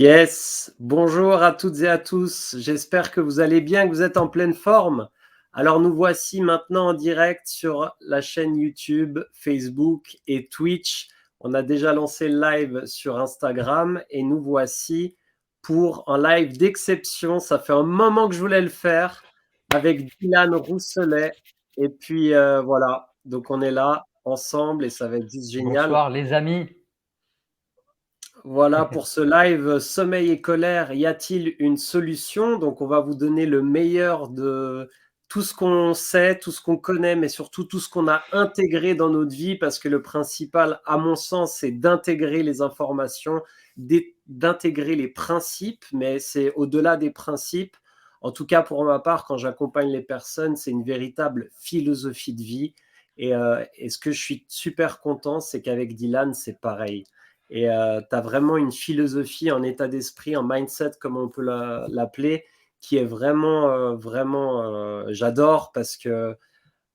Yes, bonjour à toutes et à tous. J'espère que vous allez bien, que vous êtes en pleine forme. Alors nous voici maintenant en direct sur la chaîne YouTube, Facebook et Twitch. On a déjà lancé le live sur Instagram et nous voici pour un live d'exception. Ça fait un moment que je voulais le faire avec Dylan Rousselet. Et puis voilà, donc on est là ensemble et ça va être juste génial. Bonsoir les amis. Voilà pour ce live sommeil et colère, y a-t-il une solution? Donc on va vous donner le meilleur de tout ce qu'on sait, tout ce qu'on connaît, mais surtout tout ce qu'on a intégré dans notre vie, parce que le principal, à mon sens, c'est d'intégrer les informations, d'intégrer les principes, mais c'est au-delà des principes. En tout cas, pour ma part, quand j'accompagne les personnes, c'est une véritable philosophie de vie. Et ce que je suis super content, c'est qu'avec Dylan, c'est pareil. Et tu as vraiment une philosophie, un état d'esprit, un mindset, comme on peut l'appeler, qui est vraiment, j'adore parce que,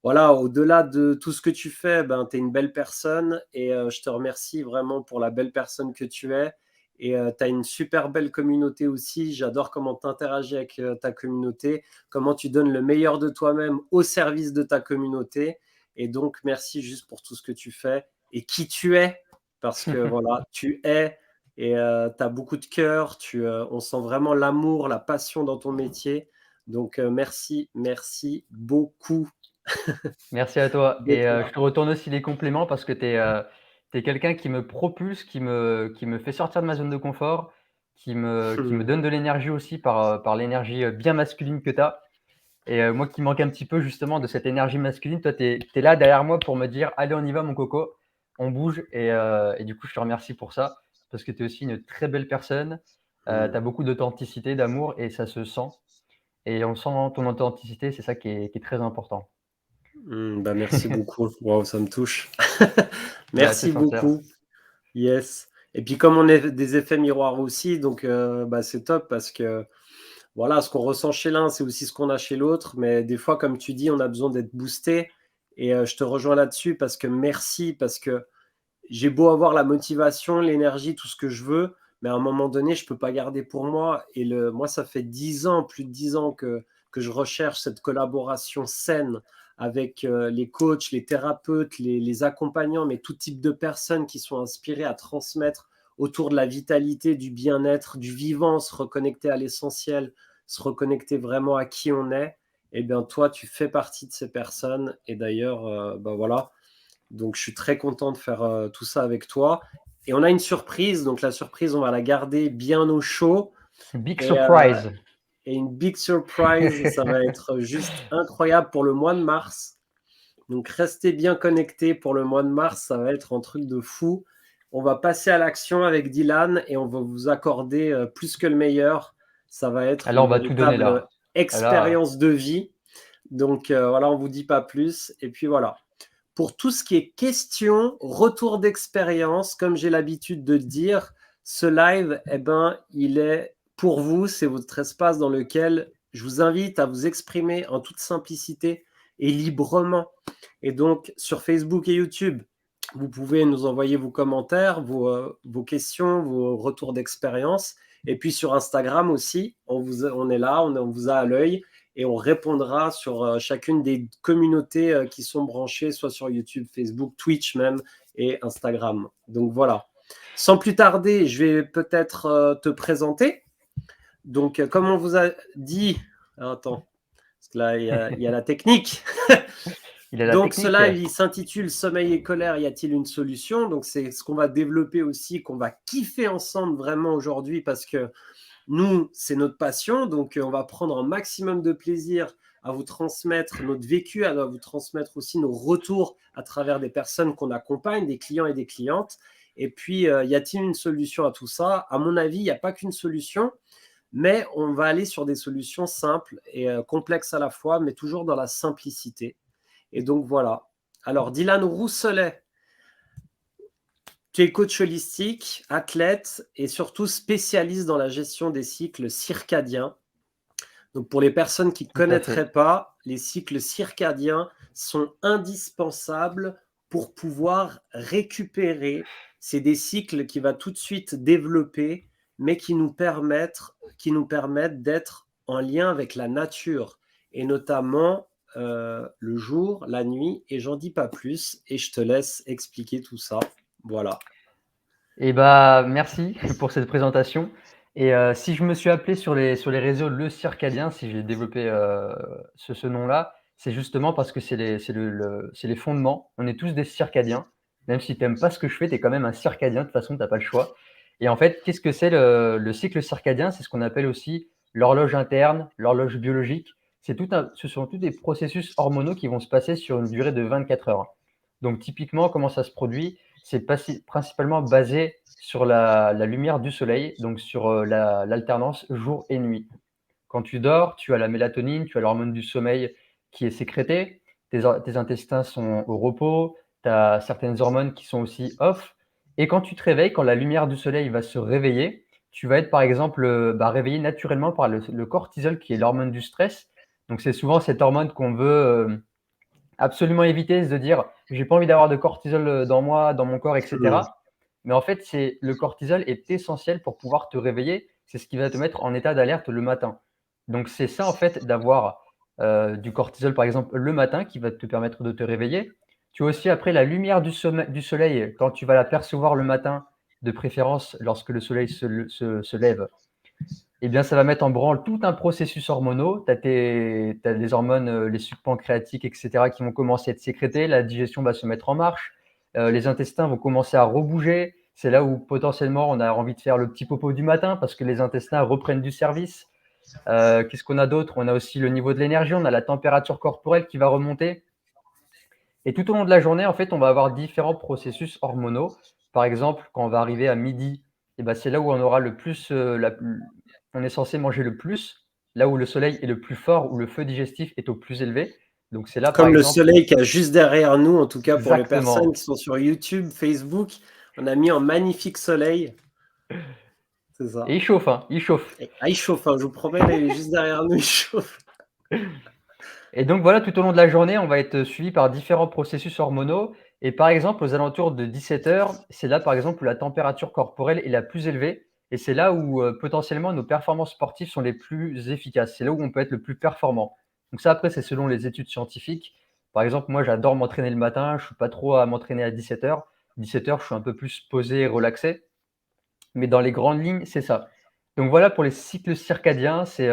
voilà, au-delà de tout ce que tu fais, ben, tu es une belle personne et je te remercie vraiment pour la belle personne que tu es. Et tu as une super belle communauté aussi. J'adore comment tu interagis avec ta communauté, comment tu donnes le meilleur de toi-même au service de ta communauté. Et donc, merci juste pour tout ce que tu fais et qui tu es, parce que voilà, tu es et tu as beaucoup de cœur. On sent vraiment l'amour, la passion dans ton métier. Donc, merci, merci beaucoup Merci à toi et d'être je là. te retourne aussi les compliments parce que tu es quelqu'un qui me propulse, qui me fait sortir de ma zone de confort, qui me donne de l'énergie aussi par l'énergie, bien masculine que tu as et moi qui manque un petit peu justement de cette énergie masculine, toi tu es là derrière moi pour me dire: «Allez on y va mon coco, on bouge» et du coup je te remercie pour ça parce que tu es aussi une très belle personne, tu as beaucoup d'authenticité, d'amour et ça se sent et on sent ton authenticité, c'est ça qui est très important. Bah, merci beaucoup. Waouh, ça me touche. Bah, c'est Merci sincère. beaucoup. Yes. Et puis comme on est des effets miroirs aussi, donc bah, c'est top parce que, voilà, ce qu'on ressent chez l'un, c'est aussi ce qu'on a chez l'autre. Mais des fois, comme tu dis, on a besoin d'être boosté et je te rejoins là-dessus parce que merci, parce que j'ai beau avoir la motivation, l'énergie, tout ce que je veux, mais à un moment donné, je peux pas garder pour moi. Et moi, ça fait 10 ans, plus de 10 ans que je recherche cette collaboration saine avec les coachs, les thérapeutes, les accompagnants, mais tout type de personnes qui sont inspirées à transmettre autour de la vitalité, du bien-être, du vivant, se reconnecter à l'essentiel, se reconnecter vraiment à qui on est. Eh bien, toi, tu fais partie de ces personnes. Et d'ailleurs, bah voilà, donc, je suis très content de faire tout ça avec toi. Et on a une surprise. Donc, la surprise, on va la garder bien au chaud. Big Et, surprise. une big surprise, ça va être juste incroyable pour le mois de mars. Donc, restez bien connectés pour le mois de mars. Ça va être un truc de fou. On va passer à l'action avec Dylan et on va vous accorder plus que le meilleur. Ça va être Là, on une va tout donner véritable là. Là, expérience de vie. Donc, voilà, on vous dit pas plus. Et puis voilà. Pour tout ce qui est question, retour d'expérience, comme j'ai l'habitude de le dire, ce live, eh ben, il est pour vous, c'est votre espace dans lequel je vous invite à vous exprimer en toute simplicité et librement. Et donc, sur Facebook et YouTube, vous pouvez nous envoyer vos commentaires, vos questions, vos retours d'expérience. Et puis sur Instagram aussi, on est là, on vous a à l'œil et on répondra sur chacune des communautés qui sont branchées, soit sur YouTube, Facebook, Twitch même, et Instagram. Donc voilà. Sans plus tarder, je vais peut-être te présenter. Donc, comme on vous a dit, attends, parce que là, il y a la technique. il a la Donc, ce technique. live, il s'intitule Sommeil et colère, y a-t-il une solution? Donc, c'est ce qu'on va développer aussi, qu'on va kiffer ensemble vraiment aujourd'hui parce que nous, c'est notre passion, donc on va prendre un maximum de plaisir à vous transmettre notre vécu, à vous transmettre aussi nos retours à travers des personnes qu'on accompagne, des clients et des clientes. Et puis, y a-t-il une solution à tout ça? À mon avis, il n'y a pas qu'une solution, mais on va aller sur des solutions simples et complexes à la fois, mais toujours dans la simplicité. Et donc voilà. Alors, Dylan Rousselet, tu es coach holistique, athlète et surtout spécialiste dans la gestion des cycles circadiens. Donc, pour les personnes qui ne Tout à connaîtraient fait. pas, les cycles circadiens sont indispensables pour pouvoir récupérer. C'est des cycles qui va tout de suite développer mais qui nous permettent d'être en lien avec la nature, et notamment le jour, la nuit, et j'en dis pas plus, et je te laisse expliquer tout ça. Voilà. Et bah, merci pour cette présentation et si je me suis appelé sur les réseaux Le Circadien, si j'ai développé, ce nom-là, c'est justement parce que c'est les fondements. On est tous des circadiens. Même si tu aimes pas ce que je fais, tu es quand même un circadien, de toute façon, tu as pas le choix et en fait, qu'est-ce que c'est le cycle circadien? C'est ce qu'on appelle aussi l'horloge interne, l'horloge biologique. Ce sont tous des processus hormonaux qui vont se passer sur une durée de 24 heures. Donc typiquement, comment ça se produit? C'est principalement basé sur la lumière du soleil, donc sur l'alternance jour et nuit. Quand tu dors, tu as la mélatonine, tu as l'hormone du sommeil qui est sécrétée, tes intestins sont au repos, tu as certaines hormones qui sont aussi off. Et quand tu te réveilles, quand la lumière du soleil va se réveiller, tu vas être par exemple réveillé naturellement par le cortisol qui est l'hormone du stress. Donc c'est souvent cette hormone qu'on veut absolument éviter, c'est de dire j'ai pas envie d'avoir de cortisol dans moi, dans mon corps, Mmh. etc. Mais en fait, le cortisol est essentiel pour pouvoir te réveiller. C'est ce qui va te mettre en état d'alerte le matin. Donc, c'est ça, en fait, d'avoir du cortisol, par exemple, le matin, qui va te permettre de te réveiller. Tu as aussi, après, la lumière du soleil, quand tu vas la percevoir le matin, de préférence lorsque le soleil se lève, eh bien, ça va mettre en branle tout un processus hormonaux. Tu as les hormones, les sucs pancréatiques, et cetera, qui vont commencer à être sécrétés. La digestion va se mettre en marche. Les intestins vont commencer à rebouger. C'est là où potentiellement on a envie de faire le petit popo du matin parce que les intestins reprennent du service. Qu'est-ce qu'on a d'autre? On a aussi le niveau de l'énergie, on a la température corporelle qui va remonter. Et tout au long de la journée, en fait, on va avoir différents processus hormonaux. Par exemple, quand on va arriver à midi, eh ben, c'est là où on aura le plus, on est censé manger le plus, là où le soleil est le plus fort, où le feu digestif est au plus élevé. Donc c'est là, par Comme le exemple, soleil qui est juste derrière nous, en tout cas pour les personnes exactement. qui sont sur YouTube, Facebook, on a mis un magnifique soleil. C'est Et ça. il chauffe, hein, il chauffe. Il chauffe, hein, je vous promets, là, il est juste derrière nous, il chauffe. Et donc voilà, tout au long de la journée, on va être suivi par différents processus hormonaux. Et par exemple, aux alentours de 17 heures, c'est là, par exemple, où la température corporelle est la plus élevée. Et c'est là où potentiellement nos performances sportives sont les plus efficaces. C'est là où on peut être le plus performant. Donc ça, après, c'est selon les études scientifiques. Par exemple, moi, j'adore m'entraîner le matin. Je ne suis pas trop à m'entraîner à 17 heures. 17 heures, je suis un peu plus posé et relaxé. Mais dans les grandes lignes, c'est ça. Donc voilà pour les cycles circadiens, c'est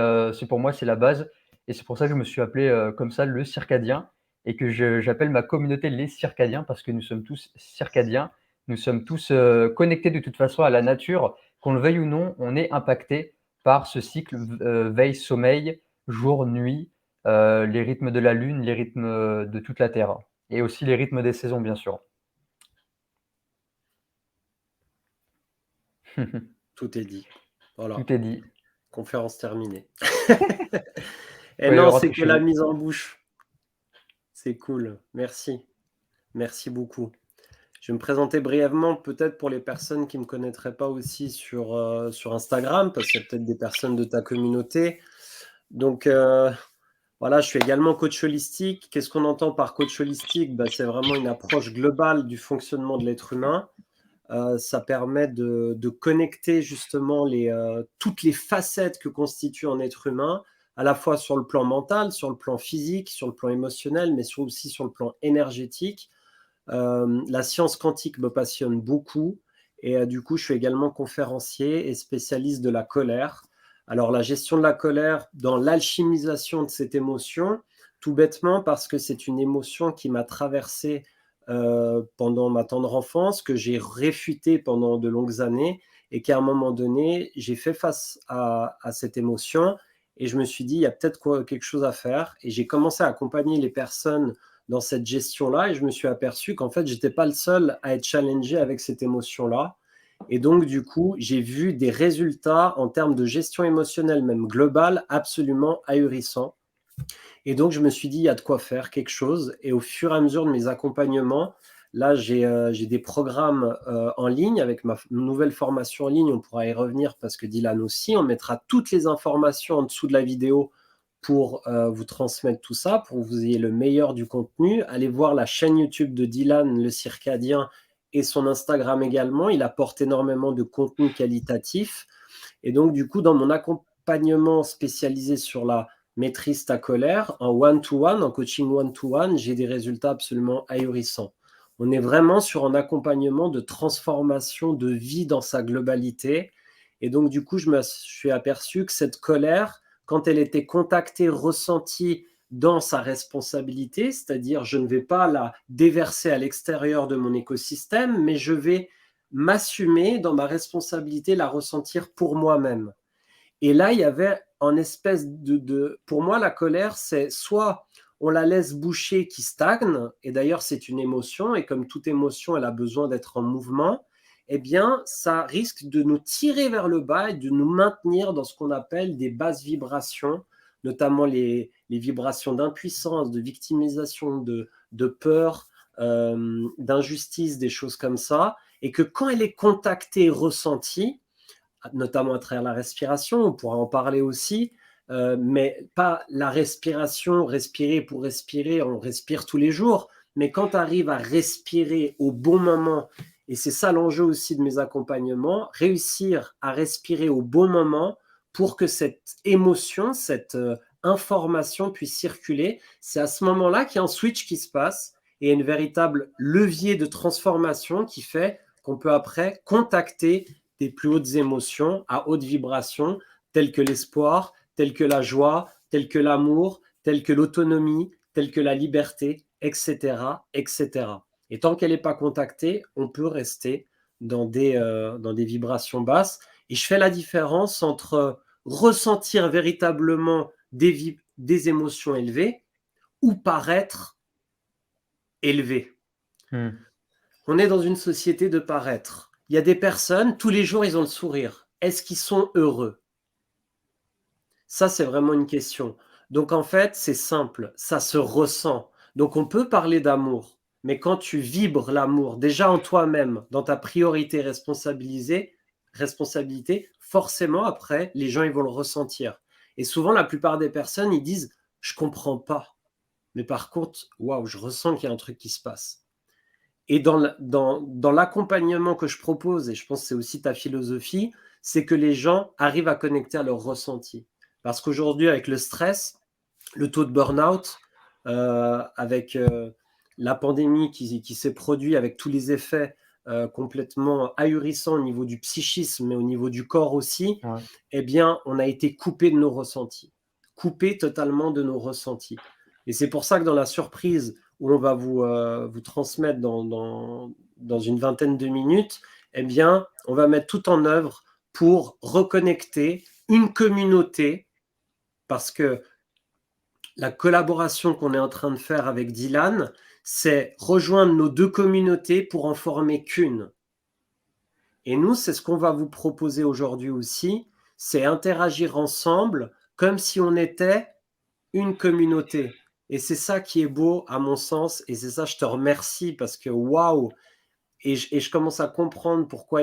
pour moi, c'est la base et c'est pour ça que je me suis appelé, comme ça, le circadien et que j'appelle ma communauté les circadiens parce que nous sommes tous circadiens. Nous sommes tous, connectés de toute façon à la nature. Qu'on le veuille ou non, on est impacté par ce cycle veille-sommeil, jour-nuit, les rythmes de la lune, les rythmes, de toute la terre et aussi les rythmes des saisons, bien sûr. Tout est dit. Voilà, Tout est dit. conférence terminée. Je Et peux aller non, c'est rentrer que chez la vous. mise en bouche. C'est cool. Merci. Merci beaucoup. Je vais me présenter brièvement, peut-être pour les personnes qui ne me connaîtraient pas aussi sur Instagram, parce qu'il y a peut-être des personnes de ta communauté. Donc, voilà, je suis également coach holistique. Qu'est-ce qu'on entend par coach holistique? C'est vraiment une approche globale du fonctionnement de l'être humain. Ça permet de connecter justement toutes les facettes que constitue un être humain, à la fois sur le plan mental, sur le plan physique, sur le plan émotionnel, mais aussi sur le plan énergétique. La science quantique me passionne beaucoup et du coup, je suis également conférencier et spécialiste de la colère. Alors, la gestion de la colère dans l'alchimisation de cette émotion, tout bêtement parce que c'est une émotion qui m'a traversé pendant ma tendre enfance, que j'ai réfutée pendant de longues années et qu'à un moment donné, j'ai fait face à cette émotion et je me suis dit, il y a peut-être quelque chose à faire. Et j'ai commencé à accompagner les personnes dans cette gestion-là et je me suis aperçu qu'en fait, j'étais pas le seul à être challengé avec cette émotion-là. Et donc, du coup, j'ai vu des résultats en termes de gestion émotionnelle, même globale, absolument ahurissants. Et donc, je me suis dit, il y a de quoi faire quelque chose. Et au fur et à mesure de mes accompagnements, là, j'ai des programmes en ligne avec ma nouvelle formation en ligne. On pourra y revenir parce que Dylan aussi. On mettra toutes les informations en dessous de la vidéo pour vous transmettre tout ça, pour que vous ayez le meilleur du contenu. Allez voir la chaîne YouTube de Dylan, le circadien, et son Instagram également. Il apporte énormément de contenu qualitatif. Et donc, du coup, dans mon accompagnement spécialisé sur la maîtrise ta colère, en one-to-one, en coaching one-to-one, j'ai des résultats absolument ahurissants. On est vraiment sur un accompagnement de transformation de vie dans sa globalité. Et donc, du coup, je me suis aperçu que cette colère, quand elle était contactée, ressentie dans sa responsabilité, c'est-à-dire je ne vais pas la déverser à l'extérieur de mon écosystème, mais je vais m'assumer dans ma responsabilité, la ressentir pour moi-même. Et là, il y avait en espèce pour moi, la colère, c'est soit on la laisse boucher qui stagne, et d'ailleurs c'est une émotion, et comme toute émotion, elle a besoin d'être en mouvement, eh bien, ça risque de nous tirer vers le bas et de nous maintenir dans ce qu'on appelle des basses vibrations, notamment les vibrations d'impuissance, de victimisation, de peur, d'injustice, des choses comme ça, et que quand elle est contactée, ressentie, notamment à travers la respiration, on pourra en parler aussi, mais pas la respiration, respirer pour respirer, on respire tous les jours, mais quand tu arrives à respirer au bon moment, et c'est ça l'enjeu aussi de mes accompagnements, réussir à respirer au bon moment pour que cette émotion, cette information puisse circuler, c'est à ce moment-là qu'il y a un switch qui se passe et un véritable levier de transformation qui fait qu'on peut après contacter des plus hautes émotions à haute vibration, telles que l'espoir, telles que la joie, telles que l'amour, telles que l'autonomie, telles que la liberté, etc., etc. Et tant qu'elle n'est pas contactée, on peut rester dans des vibrations basses. Et je fais la différence entre ressentir véritablement des émotions élevées ou paraître élevé. Mmh. On est dans une société de paraître. Il y a des personnes, tous les jours, ils ont le sourire. Est-ce qu'ils sont heureux? Ça, c'est vraiment une question. Donc, en fait, c'est simple, ça se ressent. Donc, on peut parler d'amour, mais quand tu vibres l'amour, déjà en toi-même, dans ta priorité responsabilité, forcément, après, les gens, ils vont le ressentir. Et souvent, la plupart des personnes, ils disent, je comprends pas. Mais par contre, waouh, je ressens qu'il y a un truc qui se passe. Et dans l'accompagnement que je propose, et je pense que c'est aussi ta philosophie, c'est que les gens arrivent à connecter à leur ressenti. Parce qu'aujourd'hui, avec le stress, le taux de burn-out, avec la pandémie qui s'est produite, avec tous les effets complètement ahurissants au niveau du psychisme, mais au niveau du corps aussi, Ouais. eh bien, on a été coupé de nos ressentis. Coupé totalement de nos ressentis. Et c'est pour ça que dans la surprise où on va vous transmettre dans une vingtaine de minutes, eh bien, on va mettre tout en œuvre pour reconnecter une communauté, parce que la collaboration qu'on est en train de faire avec Dylan, c'est rejoindre nos deux communautés pour en former qu'une. Et nous, c'est ce qu'on va vous proposer aujourd'hui aussi, c'est interagir ensemble comme si on était une communauté. Et c'est ça qui est beau, à mon sens, et c'est ça, je te remercie, parce que waouh, et je commence à comprendre pourquoi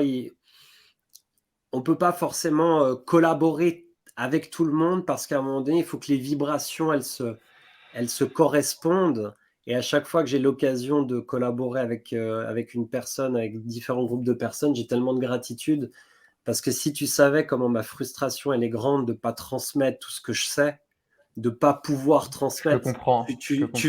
on ne peut pas forcément collaborer avec tout le monde, parce qu'à un moment donné, il faut que les vibrations, elles se correspondent. Et à chaque fois que j'ai l'occasion de collaborer avec une personne, avec différents groupes de personnes, j'ai tellement de gratitude, parce que si tu savais comment ma frustration, elle est grande de ne pas transmettre tout ce que je sais, de ne pas pouvoir Je te transmettre. comprends, je te Tu comprends.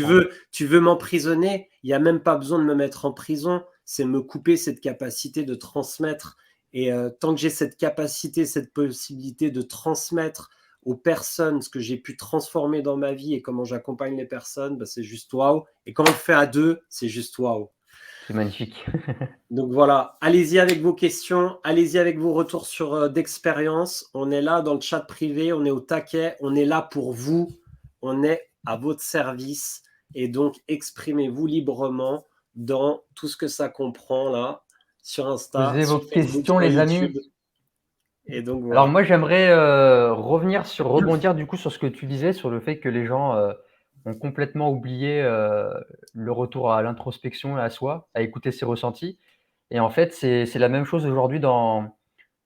veux m'emprisonner, il n'y a même pas besoin de me mettre en prison, c'est me couper cette capacité de transmettre. Et tant que j'ai cette capacité, cette possibilité de transmettre aux personnes ce que j'ai pu transformer dans ma vie et comment j'accompagne les personnes, bah, c'est juste waouh. Et quand on le fait à deux, c'est juste waouh. C'est magnifique. Donc voilà, allez-y avec vos questions, allez-y avec vos retours d'expérience. On est là dans le chat privé, on est au taquet, on est là pour vous, on est à votre service. Et donc, exprimez-vous librement dans tout ce que ça comprend là, sur Insta, Posez vos sur Facebook, questions, sur les YouTube. amis. Et donc Alors voilà. moi, j'aimerais rebondir du coup sur ce que tu disais, sur le fait que les gens ont complètement oublié le retour à l'introspection et à soi, à écouter ses ressentis. Et en fait, c'est la même chose aujourd'hui dans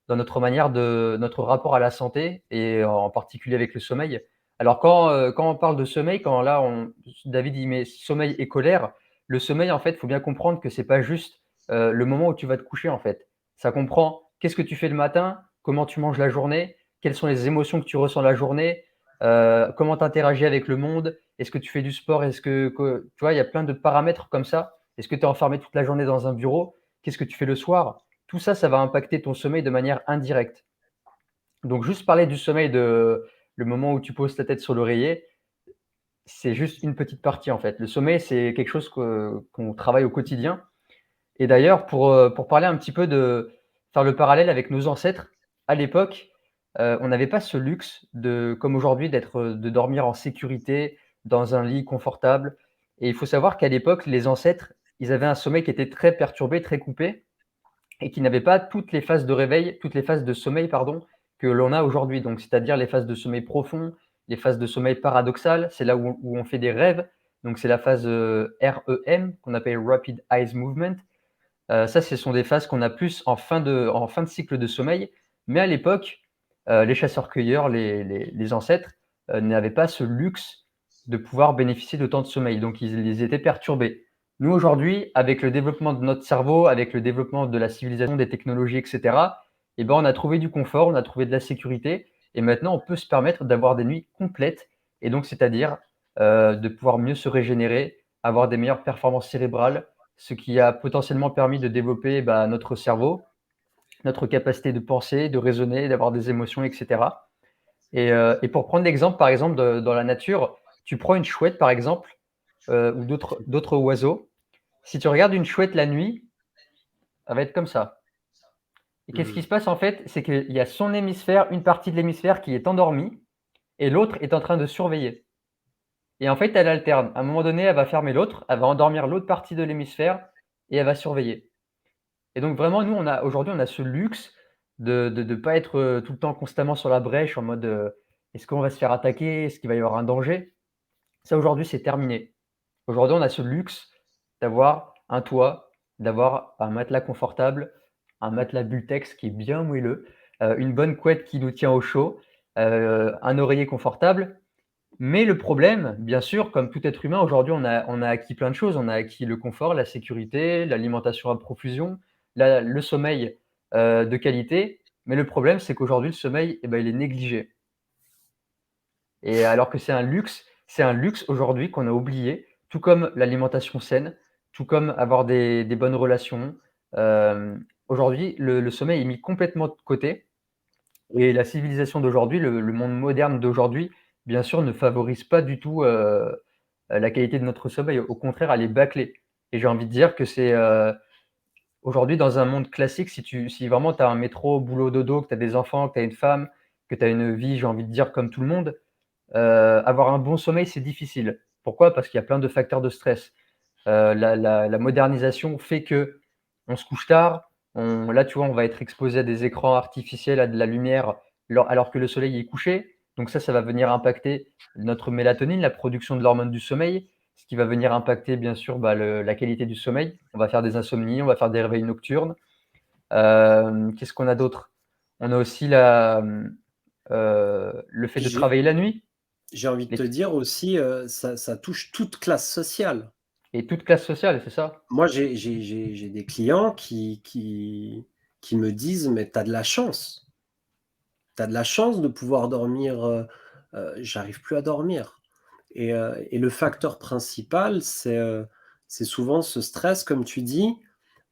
notre rapport à la santé et en particulier avec le sommeil. Alors quand on parle de sommeil, quand là David il met sommeil et colère, le sommeil en fait, il faut bien comprendre que c'est pas juste le moment où tu vas te coucher en fait. Ça comprend qu'est-ce que tu fais le matin, comment tu manges la journée, quelles sont les émotions que tu ressens la journée, comment tu interagis avec le monde, est-ce que tu fais du sport, tu vois, il y a plein de paramètres comme ça. Est-ce que tu es enfermé toute la journée dans un bureau? Qu'est-ce que tu fais le soir? Tout ça, ça va impacter ton sommeil de manière indirecte. Donc juste parler du sommeil de le moment où tu poses ta tête sur l'oreiller, c'est juste une petite partie en fait. Le sommeil, c'est quelque chose qu'on travaille au quotidien. Et d'ailleurs, pour parler un petit peu de faire le parallèle avec nos ancêtres, à l'époque, on n'avait pas ce luxe de comme aujourd'hui de dormir en sécurité, dans un lit confortable. Et il faut savoir qu'à l'époque, les ancêtres, ils avaient un sommeil qui était très perturbé, très coupé et qui n'avait pas toutes les phases de réveil, toutes les phases de sommeil, pardon, que l'on a aujourd'hui. Donc, c'est-à-dire les phases de sommeil profond, les phases de sommeil paradoxal, c'est là où on fait des rêves. Donc, c'est la phase REM, qu'on appelle Rapid Eye Movement. Ça, ce sont des phases qu'on a plus en fin de cycle de sommeil. Mais à l'époque, les chasseurs-cueilleurs, les ancêtres, n'avaient pas ce luxe de pouvoir bénéficier de temps de sommeil. Donc, ils étaient perturbés. Nous, aujourd'hui, avec le développement de notre cerveau, avec le développement de la civilisation, des technologies, etc., eh ben, on a trouvé du confort, on a trouvé de la sécurité. Et maintenant, on peut se permettre d'avoir des nuits complètes. Et donc, c'est-à-dire de pouvoir mieux se régénérer, avoir des meilleures performances cérébrales, ce qui a potentiellement permis de développer notre cerveau, notre capacité de penser, de raisonner, d'avoir des émotions, etc. Et pour prendre l'exemple, par exemple, dans la nature, tu prends une chouette, par exemple, ou d'autres oiseaux. Si tu regardes une chouette la nuit, elle va être comme ça. Et qu'est-ce qui Mmh. se passe en fait? C'est qu'il y a son hémisphère, une partie de l'hémisphère qui est endormie, et l'autre est en train de surveiller. Et en fait, elle alterne. À un moment donné, elle va fermer l'autre, elle va endormir l'autre partie de l'hémisphère, et elle va surveiller. Et donc vraiment, nous, aujourd'hui, on a ce luxe de pas être, tout le temps constamment sur la brèche en mode, «Est-ce qu'on va se faire attaquer? Est-ce qu'il va y avoir un danger?» Ça, aujourd'hui, c'est terminé. Aujourd'hui, on a ce luxe d'avoir un toit, d'avoir un matelas confortable, un matelas Bultex qui est bien moelleux, une bonne couette qui nous tient au chaud, un oreiller confortable. Mais le problème, bien sûr, comme tout être humain, aujourd'hui, on a acquis plein de choses. On a acquis le confort, la sécurité, l'alimentation à profusion, le sommeil, de qualité. Mais le problème, c'est qu'aujourd'hui, le sommeil, eh ben, il est négligé. Et alors que c'est un luxe aujourd'hui qu'on a oublié, tout comme l'alimentation saine, tout comme avoir des bonnes relations. Aujourd'hui, le sommeil est mis complètement de côté et la civilisation d'aujourd'hui, le monde moderne d'aujourd'hui, bien sûr, ne favorise pas du tout, la qualité de notre sommeil. Au contraire, elle est bâclée et j'ai envie de dire que c'est, aujourd'hui dans un monde classique, si vraiment tu as un métro boulot dodo, que tu as des enfants, que tu as une femme, que tu as une vie, j'ai envie de dire comme tout le monde, avoir un bon sommeil, c'est difficile. Pourquoi? Parce qu'il y a plein de facteurs de stress. La modernisation fait qu'on se couche tard, là, tu vois, on va être exposé à des écrans artificiels, à de la lumière, alors que le soleil est couché. Donc ça va venir impacter notre mélatonine, la production de l'hormone du sommeil, ce qui va venir impacter, bien sûr, la qualité du sommeil. On va faire des insomnies, on va faire des réveils nocturnes. Qu'est-ce qu'on a d'autre? On a aussi le fait de J'ai travailler la nuit. j'ai envie de te Les dire aussi, ça touche toute classe sociale. Et toute classe sociale, c'est ça? Moi, j'ai des clients qui me disent: «Mais tu as de la chance. Tu as de la chance de pouvoir dormir, j'arrive plus à dormir». Et le facteur principal, c'est souvent ce stress comme tu dis,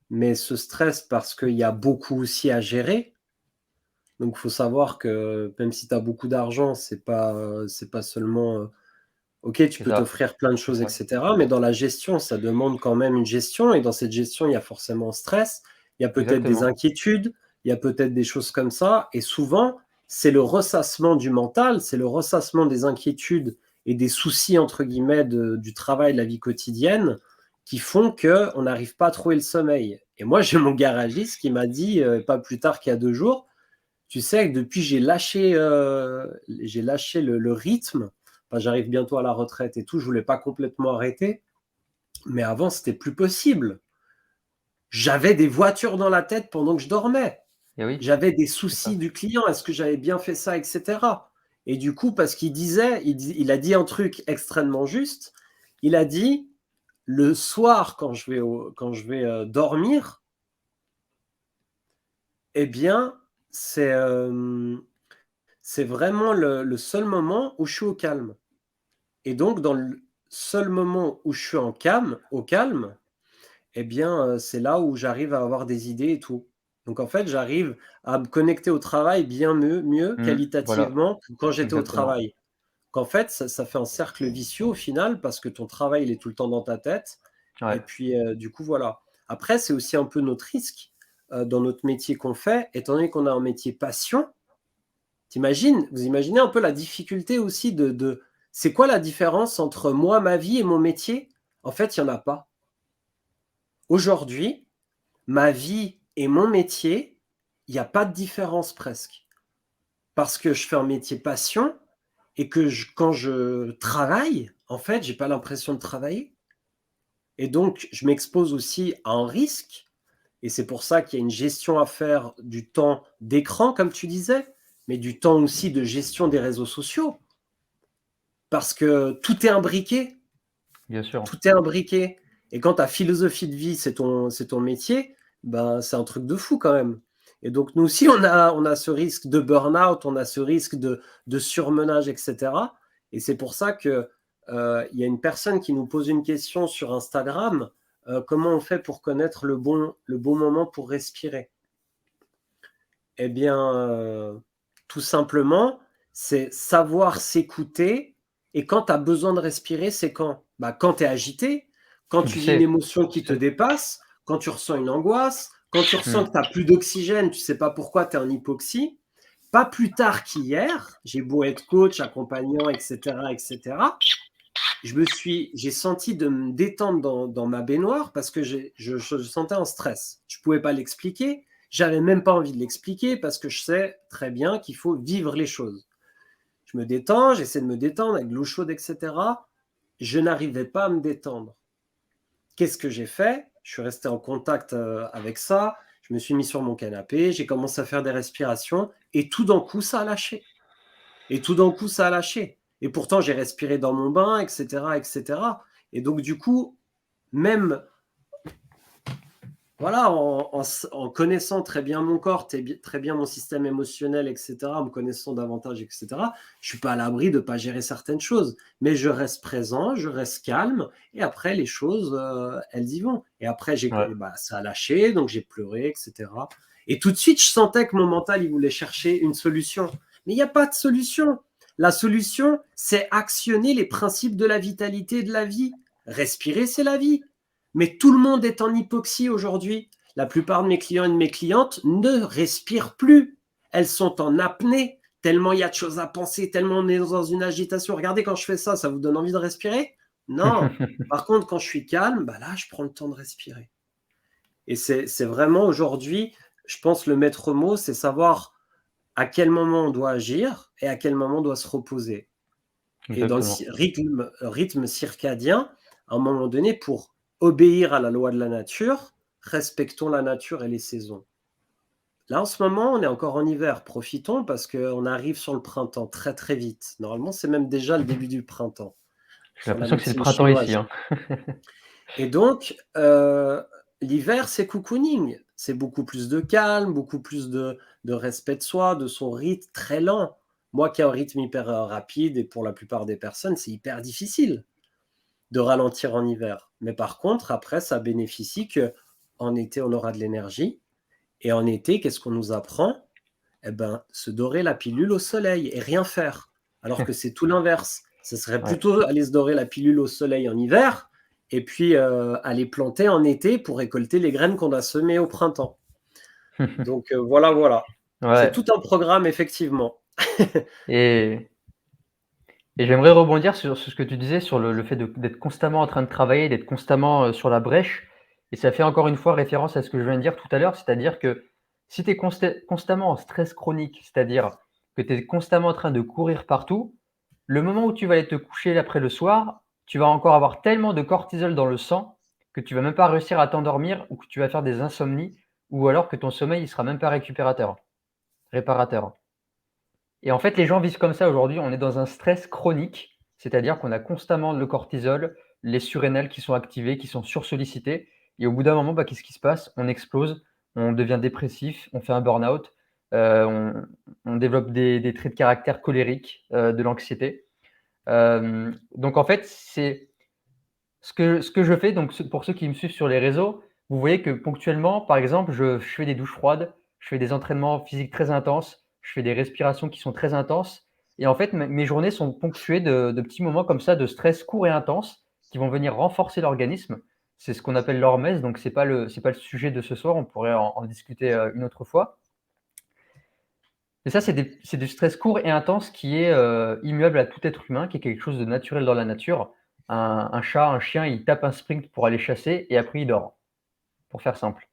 mais ce stress parce qu'il y a beaucoup aussi à gérer. Donc il faut savoir que même si tu as beaucoup d'argent, c'est pas seulement, OK, tu C'est peux ça, t'offrir plein de c'est choses et ça. cetera, mais dans la gestion, ça demande quand même une gestion et dans cette gestion, il y a forcément stress, il y a peut-être des Exactement. inquiétudes, il y a peut-être des choses comme ça et souvent, c'est le ressassement du mental, c'est le ressassement des inquiétudes et des «soucis» entre guillemets du travail, de la vie quotidienne qui font qu'on n'arrive pas à trouver le sommeil. Et moi, j'ai mon garagiste qui m'a dit, pas plus tard qu'il y a 2 jours: «Tu sais que depuis j'ai lâché le rythme, enfin, j'arrive bientôt à la retraite et tout, je voulais pas complètement arrêter, mais avant, c'était plus possible. J'avais des voitures dans la tête pendant que je dormais. Et oui, J'avais des c'est soucis ça. du client. Est-ce que j'avais bien fait ça, et cetera?» Et du coup, parce qu'il disait, il a dit un truc extrêmement juste. Il a dit: «Le soir, quand je vais dormir, eh bien, c'est, c'est vraiment le seul moment où je suis au calme et donc dans le seul moment où je suis au calme, eh bien, c'est là où j'arrive à avoir des idées et tout. Donc en fait, j'arrive à me connecter au travail bien mieux Voilà, qualitativement que quand j'étais au exactement. travail. Qu'en fait, ça fait un cercle vicieux au final parce que ton travail, il est tout le temps dans ta tête et Ouais. puis, du coup, voilà. Après, c'est aussi un peu notre risque, dans notre métier qu'on fait, étant donné qu'on a un métier passion. Vous imaginez un peu la difficulté aussi de c'est quoi la différence entre moi, ma vie et mon métier? En fait, il y en a pas. Aujourd'hui, ma vie et mon métier, il y a pas de différence presque. Parce que je fais un métier passion et que quand je travaille, en fait, j'ai pas l'impression de travailler et donc je m'expose aussi à un risque et c'est pour ça qu'il y a une gestion à faire du temps d'écran, comme tu disais, mais du temps aussi de gestion des réseaux sociaux. Parce que tout est imbriqué, Bien sûr. tout est imbriqué et quand ta philosophie de vie, c'est ton métier, ben, c'est un truc de fou quand même et donc nous aussi on a ce risque de burn-out, on a ce risque de surmenage et cetera et c'est pour ça que, il y a une personne qui nous pose une question sur Instagram, comment on fait pour connaître le bon moment pour respirer? Eh bien, tout simplement, c'est savoir s'écouter et quand tu as besoin de respirer, c'est quand? Bah, quand tu es agité, quand Tu le tu vis une sais, émotion tu qui te sais. dépasse, quand tu ressens une angoisse, quand tu ressens Mmh. que tu as plus d'oxygène, tu sais pas pourquoi, tu es en hypoxie. Pas plus tard qu'hier, j'ai beau être coach, accompagnant et cetera, j'ai senti de me détendre dans ma baignoire parce que je sentais un stress. Je pouvais pas l'expliquer, j'avais même pas envie de l'expliquer parce que je sais très bien qu'il faut vivre les choses. Je me détends, j'essaie de me détendre avec de l'eau chaude et cetera. Je n'arrivais pas à me détendre. Qu'est-ce que j'ai fait? Je suis resté en contact, avec ça, je me suis mis sur mon canapé, j'ai commencé à faire des respirations et tout d'un coup, ça a lâché. Et tout d'un coup, ça a lâché. Et pourtant, j'ai respiré dans mon bain, et cetera. Et donc, du coup, même voilà, en connaissant très bien mon corps, très bien mon système émotionnel, et cetera, en me connaissant davantage, et cetera, je suis pas à l'abri de pas gérer certaines choses. Mais je reste présent, je reste calme, et après, les choses, elles y vont. Et après, Ouais. bah, ça a lâché, donc j'ai pleuré, et cetera. Et tout de suite, je sentais que mon mental, il voulait chercher une solution. Mais il n'y a pas de solution. La solution, c'est actionner les principes de la vitalité et de la vie. Respirer, c'est la vie. Mais tout le monde est en hypoxie aujourd'hui. La plupart de mes clients et de mes clientes ne respirent plus. Elles sont en apnée, tellement il y a de choses à penser, tellement on est dans une agitation. Regardez quand je fais ça, ça vous donne envie de respirer? Non. Par contre, quand je suis calme, bah là, je prends le temps de respirer. Et c'est vraiment aujourd'hui, je pense, le maître mot, c'est savoir à quel moment on doit agir et à quel moment on doit se reposer. Et dans le Exactement. rythme circadien, à un moment donné, pour obéir à la loi de la nature, respectons la nature et les saisons. Là, en ce moment, on est encore en hiver. Profitons parce qu'on arrive sur le printemps très, très vite. Normalement, c'est même déjà le début du printemps, J'ai sur la l'impression que c'est le médecine printemps ici, chinoise. hein. Et donc, l'hiver, c'est cocooning. C'est beaucoup plus de calme, beaucoup plus de respect de soi, de son rythme très lent. Moi qui ai un rythme hyper rapide et pour la plupart des personnes, c'est hyper difficile de ralentir en hiver. Mais par contre, après, ça bénéficie que en été, on aura de l'énergie. Et en été, qu'est-ce qu'on nous apprend? Eh ben, se dorer la pilule au soleil et rien faire. Alors que c'est tout l'inverse. Ce serait Ouais. plutôt aller se dorer la pilule au soleil en hiver et puis aller planter en été pour récolter les graines qu'on a semées au printemps. Donc voilà, voilà. C'est Ouais tout un programme, effectivement. et j'aimerais rebondir sur ce que tu disais sur le fait d'être constamment en train de travailler, d'être constamment, sur la brèche et ça fait encore une fois référence à ce que je viens de dire tout à l'heure, c'est-à-dire que si tu es constamment en stress chronique, c'est-à-dire que tu es constamment en train de courir partout, le moment où tu vas aller te coucher après le soir, tu vas encore avoir tellement de cortisol dans le sang que tu vas même pas réussir à t'endormir ou que tu vas faire des insomnies ou alors que ton sommeil, il sera même pas réparateur. Et en fait, les gens vivent comme ça aujourd'hui. On est dans un stress chronique, c'est-à-dire qu'on a constamment le cortisol, les surrénales qui sont activées, qui sont sursollicités. Et au bout d'un moment, bah, qu'est-ce qui se passe? On explose, on devient dépressif, on fait un burn-out. On développe des traits de caractère colériques, de l'anxiété. Donc en fait, c'est ce que je fais, donc pour ceux qui me suivent sur les réseaux, vous voyez que ponctuellement, par exemple, je fais des douches froides, je fais des entraînements physiques très intenses, je fais des respirations qui sont très intenses et en fait, mes journées sont ponctuées de petits moments comme ça de stress courts et intenses qui vont venir renforcer l'organisme. C'est ce qu'on appelle l'hormèse, donc c'est pas le sujet de ce soir, on pourrait en discuter, une autre fois. Et ça, c'est du stress court et intense qui est, immuable à tout être humain, qui est quelque chose de naturel dans la nature. Un chat, un chien, il tape un sprint pour aller chasser et après il dort, pour faire simple.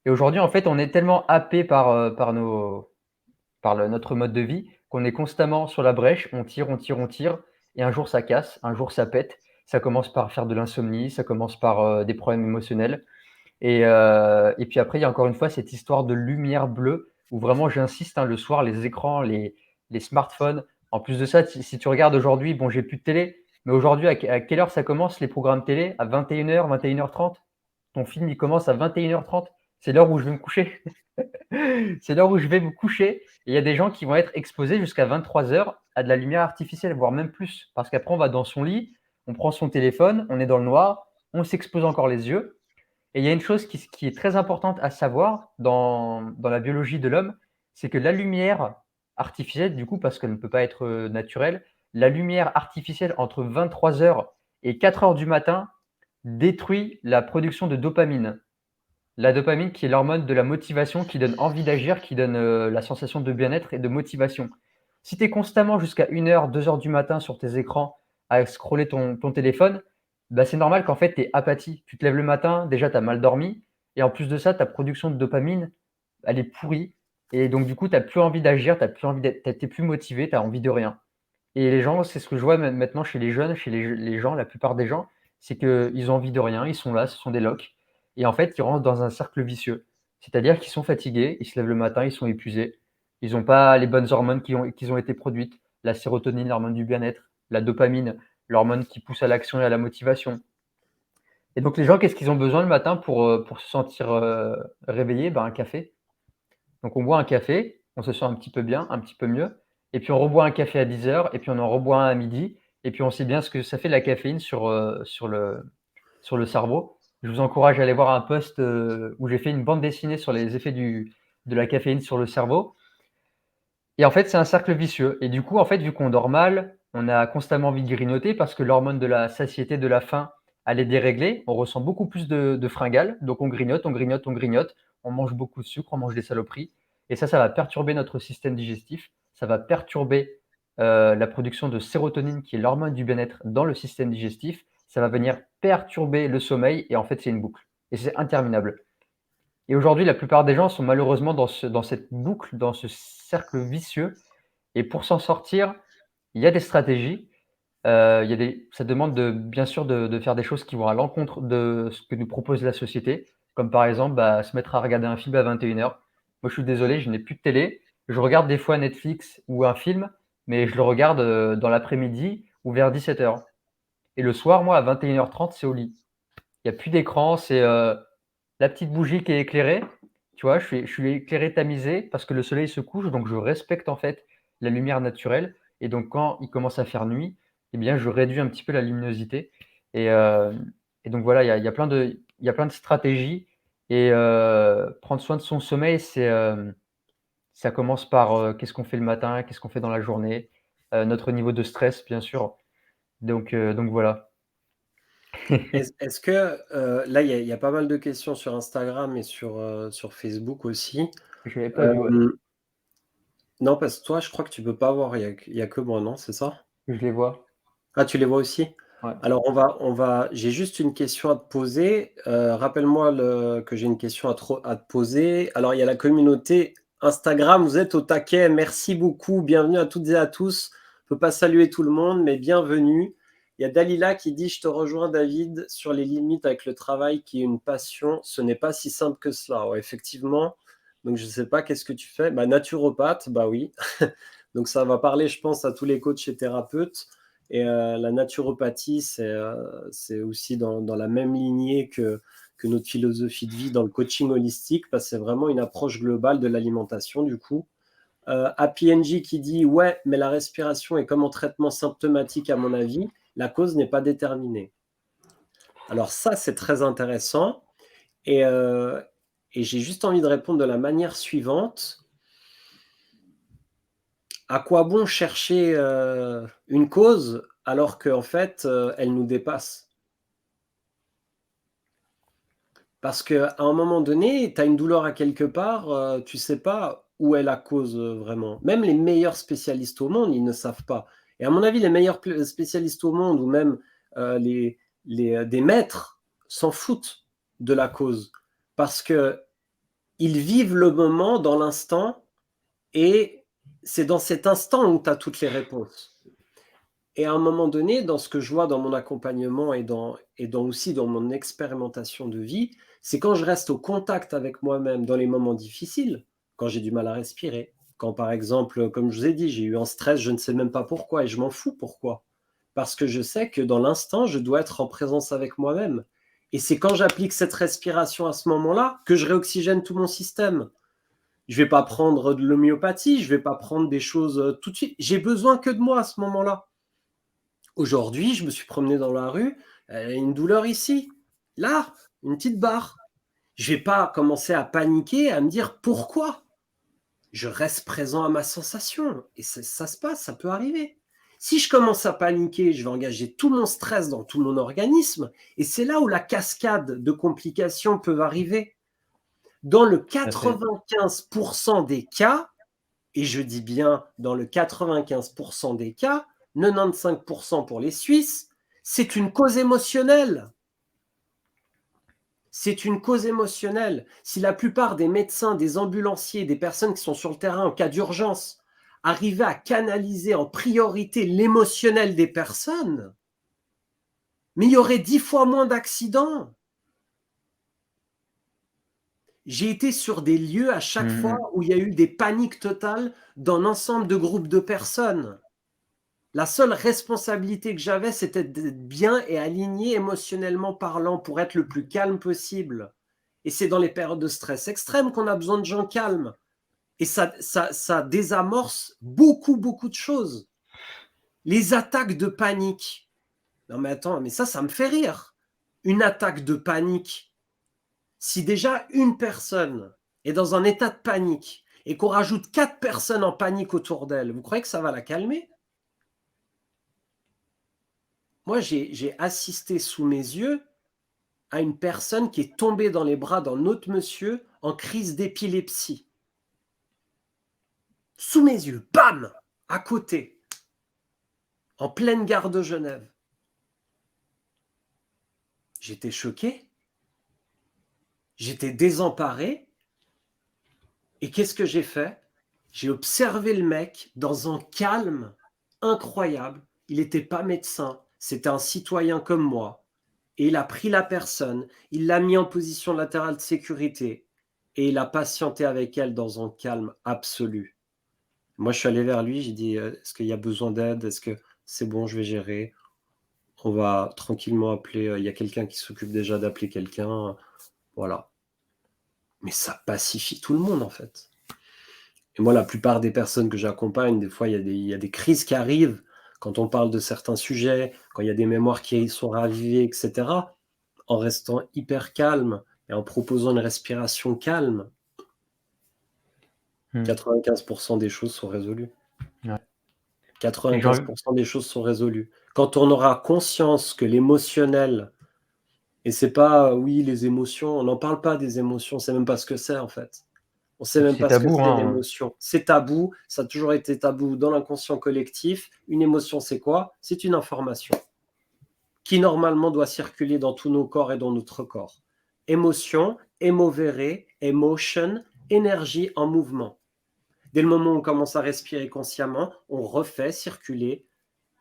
Et aujourd'hui, en fait, on est tellement happé par notre mode de vie qu'on est constamment sur la brèche, on tire, on tire, on tire et un jour ça casse, un jour ça pète. Ça commence par faire de l'insomnie, ça commence par, des problèmes émotionnels et puis après, il y a encore une fois cette histoire de lumière bleue où vraiment j'insiste, hein, le soir, les écrans, les smartphones. En plus de ça, si tu regardes aujourd'hui, bon, j'ai plus de télé, mais aujourd'hui, à quelle heure ça commence les programmes télé? À 21h, 21h30. Ton film, il commence à 21h30. C'est l'heure où je vais me coucher. C'est l'heure où je vais me coucher. Et il y a des gens qui vont être exposés jusqu'à 23h à de la lumière artificielle, voire même plus. Parce qu'après, on va dans son lit, on prend son téléphone, on est dans le noir, on s'expose encore les yeux. Et il y a une chose qui est très importante à savoir dans la biologie de l'homme, c'est que la lumière artificielle, du coup, parce qu'elle ne peut pas être naturelle, la lumière artificielle entre 23h et 4h du matin détruit la production de dopamine. La dopamine qui est l'hormone de la motivation, qui donne envie d'agir, qui donne la sensation de bien-être et de motivation. Si tu es constamment jusqu'à 1h, 2h du matin sur tes écrans à scroller ton téléphone, bah, c'est normal qu'en fait tu es apathie. Tu te lèves le matin, déjà tu as mal dormi, et en plus de ça, ta production de dopamine, elle est pourrie. Et donc du coup, tu n'as plus envie d'agir, tu n'es plus motivé, tu as envie de rien. Et les gens, c'est ce que je vois maintenant chez les jeunes, chez les gens, la plupart des gens, c'est qu'ils ont envie de rien, ils sont là, ce sont des loques. Et en fait, ils rentrent dans un cercle vicieux. C'est-à-dire qu'ils sont fatigués, ils se lèvent le matin, ils sont épuisés, ils n'ont pas les bonnes hormones qui ont été produites, la sérotonine, l'hormone du bien-être, la dopamine, l'hormone qui pousse à l'action et à la motivation. Et donc les gens, qu'est-ce qu'ils ont besoin le matin pour se sentir réveillés? Ben, un café. Donc on boit un café, on se sent un petit peu bien, un petit peu mieux, et puis on reboit un café à 10h, et puis on en reboit un à midi, et puis on sait bien ce que ça fait la caféine sur le cerveau. Je vous encourage à aller voir un post où j'ai fait une bande dessinée sur les effets de la caféine sur le cerveau. Et en fait, c'est un cercle vicieux. Et du coup, en fait, vu qu'on dort mal, on a constamment envie de grignoter parce que l'hormone de la satiété, de la faim, elle est déréglée. On ressent beaucoup plus de fringales. Donc, on grignote, on grignote, on grignote. On mange beaucoup de sucre, on mange des saloperies. Et ça va perturber notre système digestif. Ça va perturber la production de sérotonine, qui est l'hormone du bien-être dans le système digestif. Ça va venir perturber le sommeil. Et en fait, c'est une boucle. Et c'est interminable. Et aujourd'hui, la plupart des gens sont malheureusement dans cette boucle, dans ce cercle vicieux. Et pour s'en sortir, il y a des stratégies. Ça demande bien sûr de faire des choses qui vont à l'encontre de ce que nous propose la société, comme par exemple se mettre à regarder un film à 21h. Moi, je suis désolé, je n'ai plus de télé. Je regarde des fois Netflix ou un film, mais je le regarde dans l'après-midi ou vers 17h. Et le soir, moi, à 21h30, c'est au lit. Il n'y a plus d'écran, c'est la petite bougie qui est éclairée. Tu vois, je suis éclairé, tamisé parce que le soleil se couche, donc je respecte en fait la lumière naturelle. Et donc, quand il commence à faire nuit, eh bien, je réduis un petit peu la luminosité. Et, euh, et donc voilà, il y a plein de stratégies. Et prendre soin de son sommeil, ça commence par qu'est-ce qu'on fait le matin, qu'est-ce qu'on fait dans la journée, notre niveau de stress, bien sûr. Donc voilà. Est-ce que, là, il y a pas mal de questions sur Instagram et sur Facebook aussi. Je l'avais pas vu, ouais. Hem, non, parce que toi, je crois que tu peux pas voir, il y a que moi, non, c'est ça? Je les vois. Ah, tu les vois aussi? Ouais. Alors j'ai juste une question à te poser. Rappelle-moi que j'ai une question à te poser. Alors, il y a la communauté Instagram, vous êtes au taquet. Merci beaucoup. Bienvenue à toutes et à tous. On peut pas saluer tout le monde, mais bienvenue. Il y a Dalila qui dit: «Je te rejoins David sur les limites avec le travail qui est une passion. Ce n'est pas si simple que cela». Ouais, effectivement. Donc je sais pas, qu'est-ce que tu fais? Bah, naturopathe, bah oui. Donc ça va parler, je pense, à tous les coachs et thérapeutes. Et la naturopathie, c'est aussi dans la même lignée que notre philosophie de vie dans le coaching holistique, parce que c'est vraiment une approche globale de l'alimentation du coup. Happy NG qui dit « Ouais, mais la respiration est comme un traitement symptomatique à mon avis, la cause n'est pas déterminée. » Alors ça, c'est très intéressant et j'ai juste envie de répondre de la manière suivante. À quoi bon chercher une cause alors qu'en fait, elle nous dépasse? Parce qu'à un moment donné, tu as une douleur à quelque part, tu sais pas où est la cause, vraiment. Même les meilleurs spécialistes au monde, ils ne savent pas. Et à mon avis, les meilleurs spécialistes au monde ou même des maîtres s'en foutent de la cause. Parce qu'ils vivent le moment dans l'instant et c'est dans cet instant où tu as toutes les réponses. Et à un moment donné, dans ce que je vois dans mon accompagnement et aussi dans mon expérimentation de vie, c'est quand je reste au contact avec moi-même dans les moments difficiles, quand j'ai du mal à respirer, quand par exemple, comme je vous ai dit, j'ai eu un stress, je ne sais même pas pourquoi et je m'en fous pourquoi. Parce que je sais que dans l'instant, je dois être en présence avec moi-même. Et c'est quand j'applique cette respiration à ce moment-là que je réoxygène tout mon système. Je ne vais pas prendre de l'homéopathie, je ne vais pas prendre des choses tout de suite. J'ai besoin que de moi à ce moment-là. Aujourd'hui, je me suis promené dans la rue, une douleur ici, là, une petite barre. Je ne vais pas commencer à paniquer, à me dire pourquoi. Je reste présent à ma sensation et ça se passe, ça peut arriver. Si je commence à paniquer, je vais engager tout mon stress dans tout mon organisme et c'est là où la cascade de complications peut arriver. Dans le 95% des cas, et je dis bien dans le 95% des cas, 95% pour les Suisses, c'est une cause émotionnelle. C'est une cause émotionnelle. Si la plupart des médecins, des ambulanciers, des personnes qui sont sur le terrain en cas d'urgence arrivaient à canaliser en priorité l'émotionnel des personnes, mais il y aurait 10 fois moins d'accidents. J'ai été sur des lieux à chaque fois où il y a eu des paniques totales dans l'ensemble de groupes de personnes. La seule responsabilité que j'avais, c'était d'être bien et aligné émotionnellement parlant pour être le plus calme possible. Et c'est dans les périodes de stress extrême qu'on a besoin de gens calmes. Et ça désamorce beaucoup, beaucoup de choses. Les attaques de panique. Non mais attends, mais ça me fait rire. Une attaque de panique. Si déjà une personne est dans un état de panique et qu'on rajoute 4 personnes en panique autour d'elle, vous croyez que ça va la calmer? Moi, j'ai assisté sous mes yeux à une personne qui est tombée dans les bras d'un autre monsieur en crise d'épilepsie. Sous mes yeux, bam, à côté, en pleine gare de Genève. J'étais choqué, j'étais désemparé, et qu'est-ce que j'ai fait? J'ai observé le mec dans un calme incroyable. Il n'était pas médecin, c'était un citoyen comme moi. Et il a pris la personne, il l'a mis en position latérale de sécurité et il a patienté avec elle dans un calme absolu. Moi, je suis allé vers lui, j'ai dit est-ce qu'il y a besoin d'aide? Est-ce que c'est bon, je vais gérer? On va tranquillement appeler, il y a quelqu'un qui s'occupe déjà d'appeler quelqu'un. Voilà. Mais ça pacifie tout le monde, en fait. Et moi, la plupart des personnes que j'accompagne, des fois, il y a des crises qui arrivent quand on parle de certains sujets, quand il y a des mémoires qui sont ravivées, etc. En restant hyper calme et en proposant une respiration calme, 95% des choses sont résolues. Ouais. 95% des choses sont résolues. Quand on aura conscience que l'émotionnel, et c'est pas, oui, les émotions, on n'en parle pas des émotions, on sait même pas ce que c'est en fait. On sait même C'est pas ce que tabou, c'est hein. l'émotion. C'est tabou, ça a toujours été tabou dans l'inconscient collectif. Une émotion, c'est quoi? C'est une information qui normalement doit circuler dans tous nos corps et dans notre corps. Émotion, émovere, emotion, énergie en mouvement. Dès le moment où on commence à respirer consciemment, on refait circuler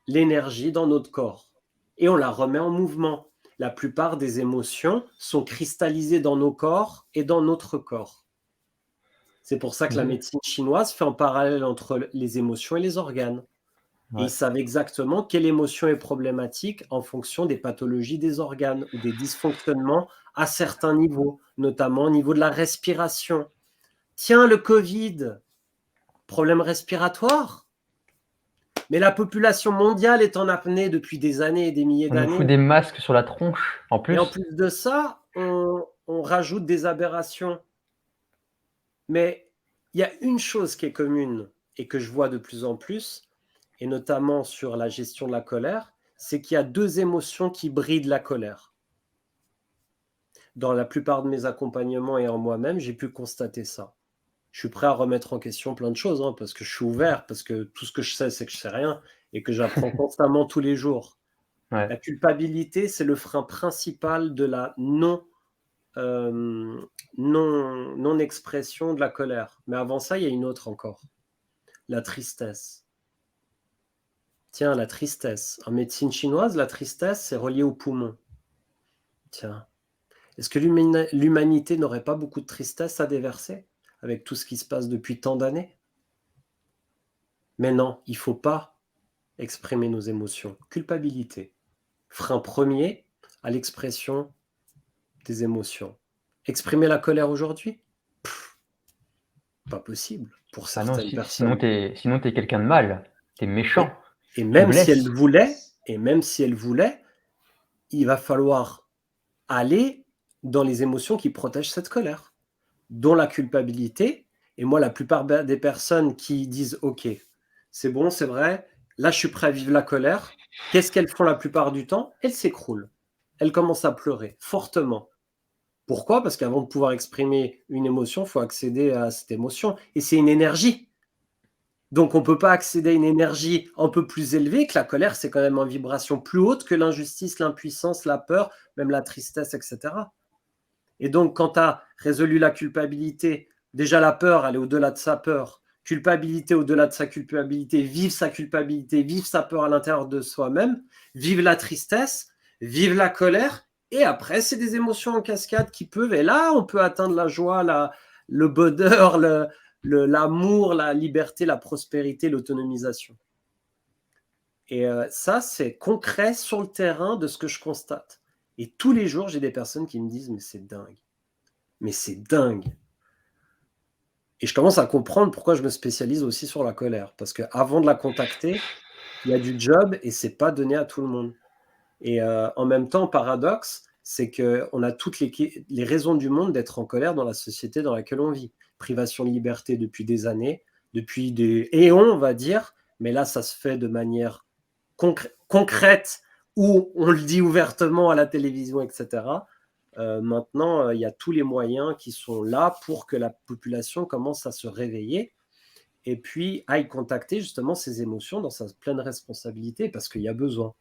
l'énergie dans notre corps et on la remet en mouvement. La plupart des émotions sont cristallisées dans nos corps et dans notre corps. C'est pour ça que la médecine chinoise fait un parallèle entre les émotions et les organes. Et ils Ouais. savent exactement quelle émotion est problématique en fonction des pathologies des organes ou des dysfonctionnements à certains niveaux, notamment au niveau de la respiration. Tiens, le Covid, problème respiratoire? Mais la population mondiale est en apnée depuis des années et des milliers On nous fout d'années. des masques sur la tronche, en Et en plus. plus de ça, on rajoute des aberrations. Mais il y a une chose qui est commune et que je vois de plus en plus, et notamment sur la gestion de la colère, c'est qu'il y a 2 émotions qui brident la colère. Dans la plupart de mes accompagnements et en moi-même, j'ai pu constater ça. Je suis prêt à remettre en question plein de choses, hein, parce que je suis ouvert, parce que tout ce que je sais, c'est que je sais rien et que j'apprends constamment tous les jours. Ouais. La culpabilité, c'est le frein principal de la non-expression de la colère. Mais avant ça, il y a une autre encore, la tristesse. Tiens, la tristesse. En médecine chinoise, la tristesse, c'est relié au poumon. Tiens, est-ce que l'humanité n'aurait pas beaucoup de tristesse à déverser avec tout ce qui se passe depuis tant d'années? Mais non, il ne faut pas exprimer nos émotions. Culpabilité, frein premier à l'expression des émotions. Exprimer la colère aujourd'hui? Pas possible pour Ah non, certaines sinon personnes. tu es quelqu'un de mal, tu es méchant, Et et tu même si elle blesses. voulait et même si elle voulait, il va falloir aller dans les émotions qui protègent cette colère, dont la culpabilité. Et moi, la plupart des personnes qui disent: «OK, c'est bon, c'est vrai, là, je suis prêt à vivre la colère», qu'est-ce qu'elles font la plupart du temps? Elles s'écroulent. Elles commencent à pleurer fortement. Pourquoi? Parce qu'avant de pouvoir exprimer une émotion, il faut accéder à cette émotion et c'est une énergie. Donc on ne peut pas accéder à une énergie un peu plus élevée, que la colère, c'est quand même en vibration plus haute que l'injustice, l'impuissance, la peur, même la tristesse, et cetera. Et donc quand tu as résolu la culpabilité, déjà la peur, elle est au-delà de sa peur. Culpabilité au-delà de sa culpabilité, vivre sa peur à l'intérieur de soi-même, vivre la tristesse, vivre la colère, et après c'est des émotions en cascade qui peuvent, et là on peut atteindre la joie, le bonheur, l'amour, la liberté, la prospérité, l'autonomisation. Et ça, c'est concret sur le terrain de ce que je constate. Et tous les jours, j'ai des personnes qui me disent: «Mais c'est dingue, mais c'est dingue!» Et je commence à comprendre pourquoi je me spécialise aussi sur la colère. Parce qu'avant de la contacter, il y a du job et c'est pas donné à tout le monde. Et en même temps, paradoxe, c'est qu'on a toutes les raisons du monde d'être en colère dans la société dans laquelle on vit. Privation de liberté depuis des années, depuis des éons, on va dire, mais là, ça se fait de manière concrète où on le dit ouvertement à la télévision, etc. Maintenant, il y a tous les moyens qui sont là pour que la population commence à se réveiller et puis aille contacter justement ses émotions dans sa pleine responsabilité parce qu'il y a besoin.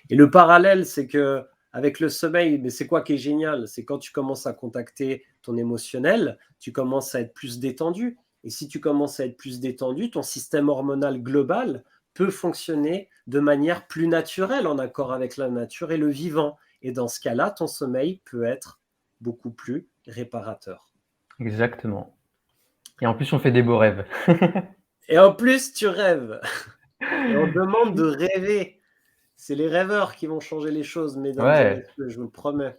Et le parallèle, c'est que avec le sommeil, mais c'est quoi qui est génial? C'est quand tu commences à contacter ton émotionnel, tu commences à être plus détendu. Et si tu commences à être plus détendu, ton système hormonal global peut fonctionner de manière plus naturelle, en accord avec la nature et le vivant. Et dans ce cas-là, ton sommeil peut être beaucoup plus réparateur. Exactement. Et en plus, on fait des beaux rêves. Et en plus, tu rêves. Et on demande de rêver. C'est les rêveurs qui vont changer les choses, mesdames et Ouais, messieurs, je vous le promets.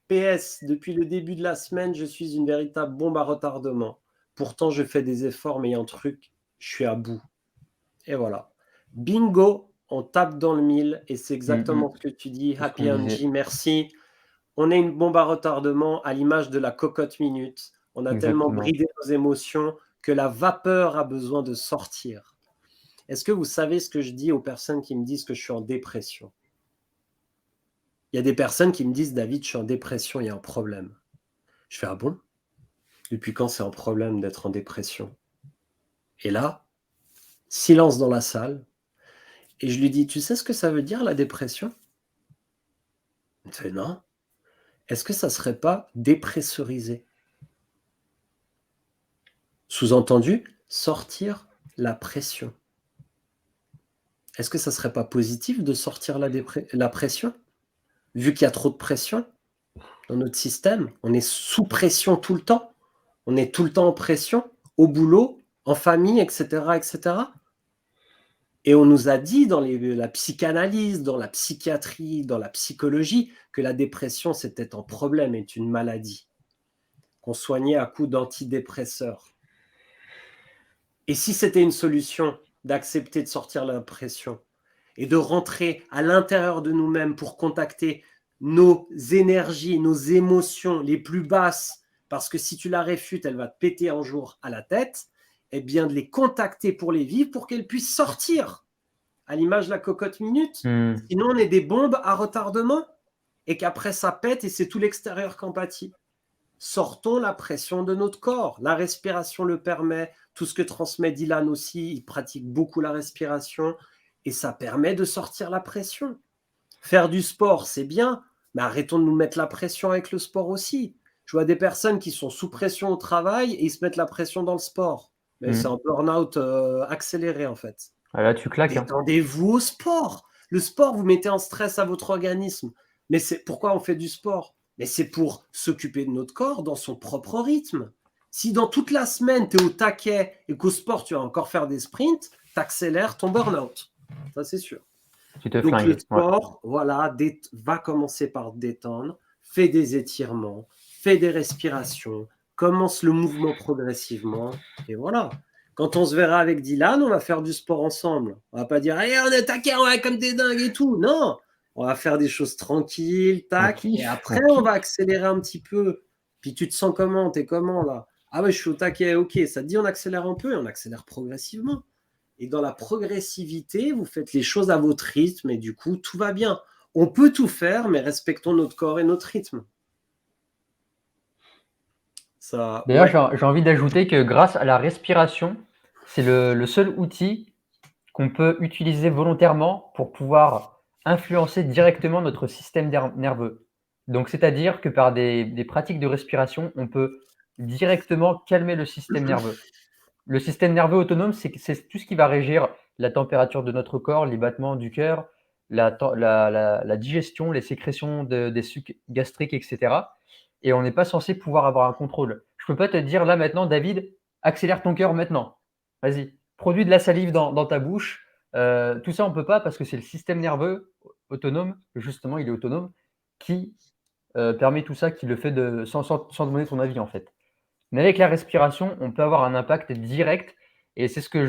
PS, depuis le début de la semaine, je suis une véritable bombe à retardement. Pourtant, je fais des efforts, mais il y a un truc, je suis à bout. Et voilà. Bingo, on tape dans le mille et c'est exactement ce que tu dis. c'est ce qu'on Happy disait. Angie, merci. On est une bombe à retardement à l'image de la cocotte minute. On a tellement Exactement. bridé nos émotions que la vapeur a besoin de sortir. Est-ce que vous savez ce que je dis aux personnes qui me disent que je suis en dépression? Il y a des personnes qui me disent: «David, je suis en dépression, il y a un problème». Je fais: «Ah bon? Depuis quand c'est un problème d'être en dépression?» Et là, silence dans la salle et je lui dis: «Tu sais ce que ça veut dire la dépression?» Il me fait: «Non». Est-ce que ça serait pas dépressuriser? Sous-entendu, sortir la pression. Est-ce que ça serait pas positif de sortir la pression? Vu qu'il y a trop de pression dans notre système, on est sous pression tout le temps. On est tout le temps en pression, au boulot, en famille, et cetera, et cetera. Et on nous a dit dans la psychanalyse, dans la psychiatrie, dans la psychologie, que la dépression, c'était un problème, est une maladie, qu'on soignait à coups d'antidépresseurs. Et si c'était une solution d'accepter de sortir la pression et de rentrer à l'intérieur de nous-mêmes pour contacter nos énergies, nos émotions les plus basses, parce que si tu la réfutes, elle va te péter un jour à la tête, eh bien de les contacter pour les vivre, pour qu'elles puissent sortir, à l'image de la cocotte minute. Mmh. Sinon, on est des bombes à retardement et qu'après ça pète et c'est tout l'extérieur qui en pâtit. Sortons la pression de notre corps. La respiration le permet. Tout ce que transmet Dylan aussi, il pratique beaucoup la respiration et ça permet de sortir la pression. Faire du sport, c'est bien, mais arrêtons de nous mettre la pression avec le sport aussi. Je vois des personnes qui sont sous pression au travail et ils se mettent la pression dans le sport. Mais c'est Mmh. un burn-out accéléré en fait. Ah là, tu claques, hein. Détendez-vous au sport. Le sport, vous mettez en stress à votre organisme. Mais c'est pourquoi on fait du sport? Mais c'est pour s'occuper de notre corps dans son propre rythme. Si dans toute la semaine, tu es au taquet et qu'au sport, tu vas encore faire des sprints, tu accélères ton burn-out. Ça, c'est sûr. Tu te Donc, le flingues, ouais. sport, voilà, va commencer par détendre, fais des étirements, fais des respirations, commence le mouvement progressivement, et voilà. Quand on se verra avec Dylan, on va faire du sport ensemble. On va pas dire, allez, on est taquet, on va comme des dingues et tout. Non, on va faire des choses tranquilles, On tac, et kiffe, on après, on va kiffe. accélérer un petit peu. Puis tu te sens comment? T'es comment là? Ah ouais, je suis au taquet, ok. Ça te dit, on accélère un peu et on accélère progressivement. Et dans la progressivité, vous faites les choses à votre rythme et du coup, tout va bien. On peut tout faire, mais respectons notre corps et notre rythme. Ça, D'ailleurs, ouais. j'ai envie d'ajouter que grâce à la respiration, c'est le seul outil qu'on peut utiliser volontairement pour pouvoir influencer directement notre système nerveux. Donc, c'est-à-dire que par des pratiques de respiration, on peut directement calmer le système nerveux. Le système nerveux autonome, c'est tout ce qui va régir la température de notre corps, les battements du cœur, la digestion, les sécrétions des sucs gastriques, etc. Et on n'est pas censé pouvoir avoir un contrôle. Je peux pas te dire là maintenant, David, accélère ton cœur maintenant. Vas-y, produis de la salive dans ta bouche. Tout ça, on peut pas parce que c'est le système nerveux autonome, justement, il est autonome, qui permet tout ça, qui le fait sans demander ton avis en fait. Mais avec la respiration, on peut avoir un impact direct et c'est ce que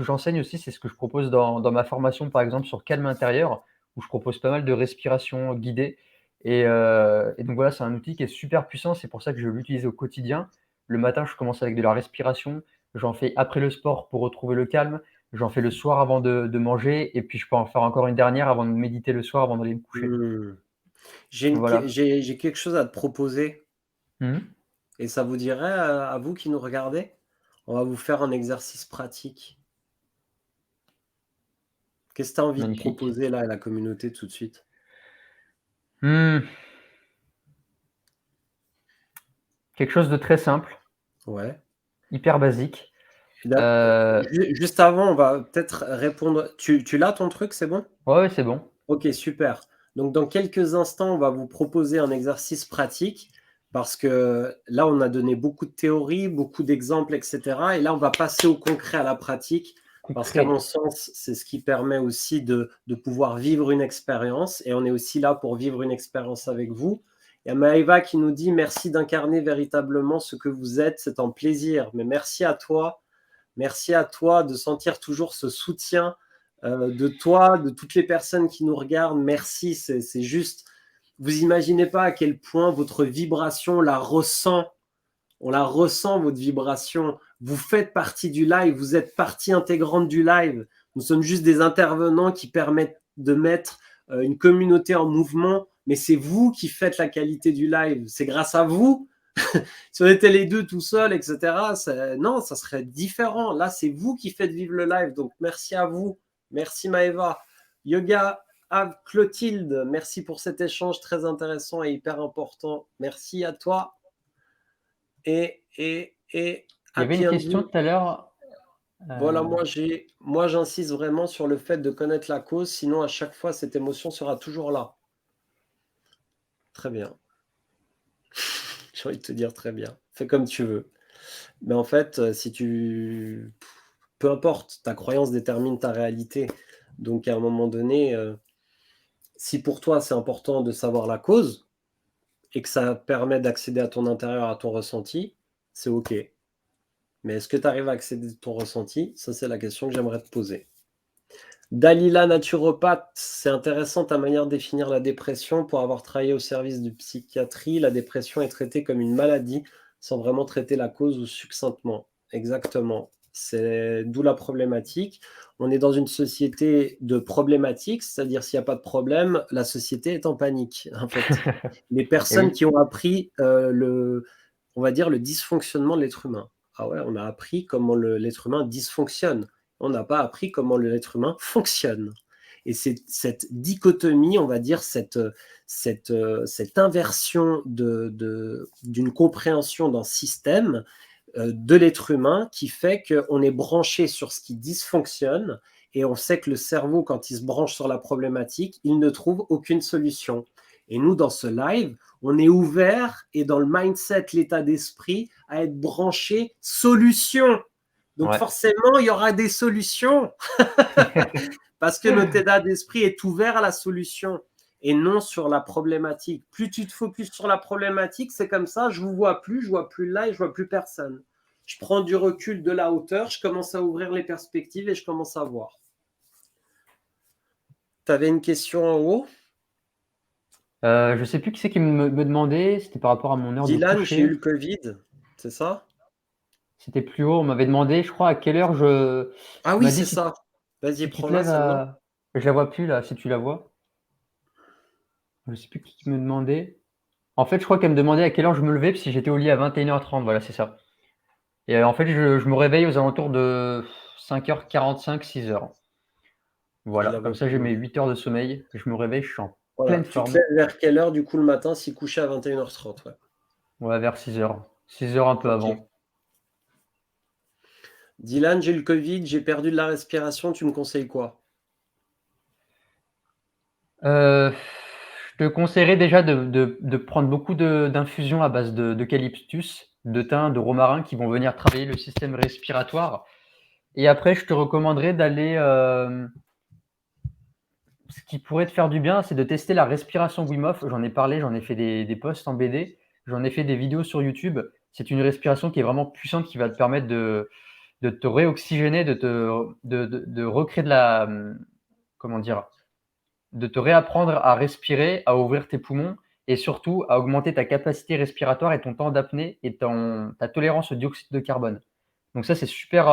j'enseigne aussi, c'est ce que je propose dans ma formation, par exemple, sur calme intérieur, où je propose pas mal de respiration guidée et donc voilà, c'est un outil qui est super puissant. C'est pour ça que je l'utilise au quotidien. Le matin, je commence avec de la respiration, j'en fais après le sport pour retrouver le calme, j'en fais le soir avant de manger et puis je peux en faire encore une dernière avant de méditer le soir, avant d'aller me coucher. Hmm. Voilà. J'ai quelque chose à te proposer Mmh. et ça vous dirait à vous qui nous regardez? On va vous faire un exercice pratique. Qu'est-ce que tu as envie de Magnifique. proposer là à la communauté tout de suite? Mmh. Quelque chose de très simple, Ouais. hyper basique. Heu, Juste avant, on va peut-être répondre. Tu l'as ton truc, c'est bon? ouais, ouais, c'est bon. OK, super. Donc dans quelques instants, on va vous proposer un exercice pratique parce que là, on a donné beaucoup de théories, beaucoup d'exemples, et cetera et là, on va passer au concret, à la pratique parce qu'à mon Concret. sens, c'est ce qui permet aussi de pouvoir vivre une expérience et on est aussi là pour vivre une expérience avec vous. Il y a Maëva qui nous dit: «Merci d'incarner véritablement ce que vous êtes, c'est un plaisir». Mais merci à toi. Merci à toi de sentir toujours ce soutien de toi, de toutes les personnes qui nous regardent. Merci, c'est juste, vous imaginez pas à quel point votre vibration, on la ressent, votre vibration. Vous faites partie du live, vous êtes partie intégrante du live. Nous sommes juste des intervenants qui permettent de mettre une communauté en mouvement, mais c'est vous qui faites la qualité du live. C'est grâce à vous. Si on était les deux tout seuls, etc., non, ça serait différent. Là, c'est vous qui faites vivre le live. Donc, merci à vous. Merci Maëva. Yoga Clotilde, merci pour cet échange très intéressant et hyper important. Merci à toi. Et Il y avait une Happy question Ending. tout à l'heure, Voilà, heu, moi j'insiste vraiment sur le fait de connaître la cause, sinon à chaque fois cette émotion sera toujours là. Très bien. J'ai envie de te dire très bien. Fais comme tu veux. Mais en fait, si tu peu importe, ta croyance détermine ta réalité. Donc à un moment donné, si pour toi c'est important de savoir la cause et que ça permet d'accéder à ton intérieur, à ton ressenti, c'est OK. Mais est-ce que tu arrives à accéder à ton ressenti? Ça, c'est la question que j'aimerais te poser. Dalila naturopathe, c'est intéressant ta manière de définir la dépression. Pour avoir travaillé au service de psychiatrie, la dépression est traitée comme une maladie sans vraiment traiter la cause ou succinctement. Exactement. C'est d'où la problématique. On est dans une société de problématiques, c'est-à-dire s'il n'y a pas de problème, la société est en panique, en fait. Les Et personnes oui. qui ont appris on va dire, le dysfonctionnement de l'être humain. Ah ouais, on a appris comment l'être humain dysfonctionne. On n'a pas appris comment l'être humain fonctionne. Et c'est cette dichotomie, on va dire, cette inversion d'une compréhension d'un système de l'être humain qui fait qu'on est branché sur ce qui dysfonctionne et on sait que le cerveau, quand il se branche sur la problématique, il ne trouve aucune solution. Et nous, dans ce live, on est ouvert et dans le mindset, l'état d'esprit, à être branché solution. Donc Ouais. forcément, il y aura des solutions parce que notre état d'esprit est ouvert à la solution et non sur la problématique. Plus tu te focuses sur la problématique, c'est comme ça, je vous vois plus, je vois plus là et je vois plus personne. Je prends du recul, de la hauteur, je commence à ouvrir les perspectives et je commence à voir. Tu avais une question en haut? Je sais plus qui c'est qui me demandait, c'était par rapport à mon heure de Dylan, j'ai eu coucher. le Covid, c'est ça? C'était plus haut, on m'avait demandé, je crois, à quelle heure je Ah tu oui, m'as dit c'est ça. Vas-y, si tu te prends-la, lèves celle-là. à je la vois plus là, si tu la vois? Je sais plus qui me demandait. En fait, je crois qu'elle me demandait à quelle heure je me levais, puis si j'étais au lit à 21h30, voilà, c'est ça. Et en fait, je me réveille aux alentours de 5h45-6h. Il Voilà, la comme voit ça j'ai plus. mes 8 heures de sommeil, je me réveille, je suis en Voilà. pleine Tu te forme. lèves vers quelle heure, du coup, le matin, s'il couchait à 21h30, ouais. Ouais, vers 6h. 6h un peu Ok. avant. Dylan, j'ai eu le Covid, j'ai perdu de la respiration, tu me conseilles quoi? Heu, je te conseillerais déjà de prendre beaucoup d'infusions à base d'eucalyptus, de thym, de romarin qui vont venir travailler le système respiratoire et après je te recommanderais d'aller, ce qui pourrait te faire du bien, c'est de tester la respiration Wim Hof. J'en ai parlé, j'en ai fait des posts en BD, j'en ai fait des vidéos sur YouTube. C'est une respiration qui est vraiment puissante, qui va te permettre de te réoxygéner, de recréer de la, comment dire? De te réapprendre à respirer, à ouvrir tes poumons et surtout à augmenter ta capacité respiratoire et ton temps d'apnée et ta tolérance au dioxyde de carbone. Donc ça, c'est super,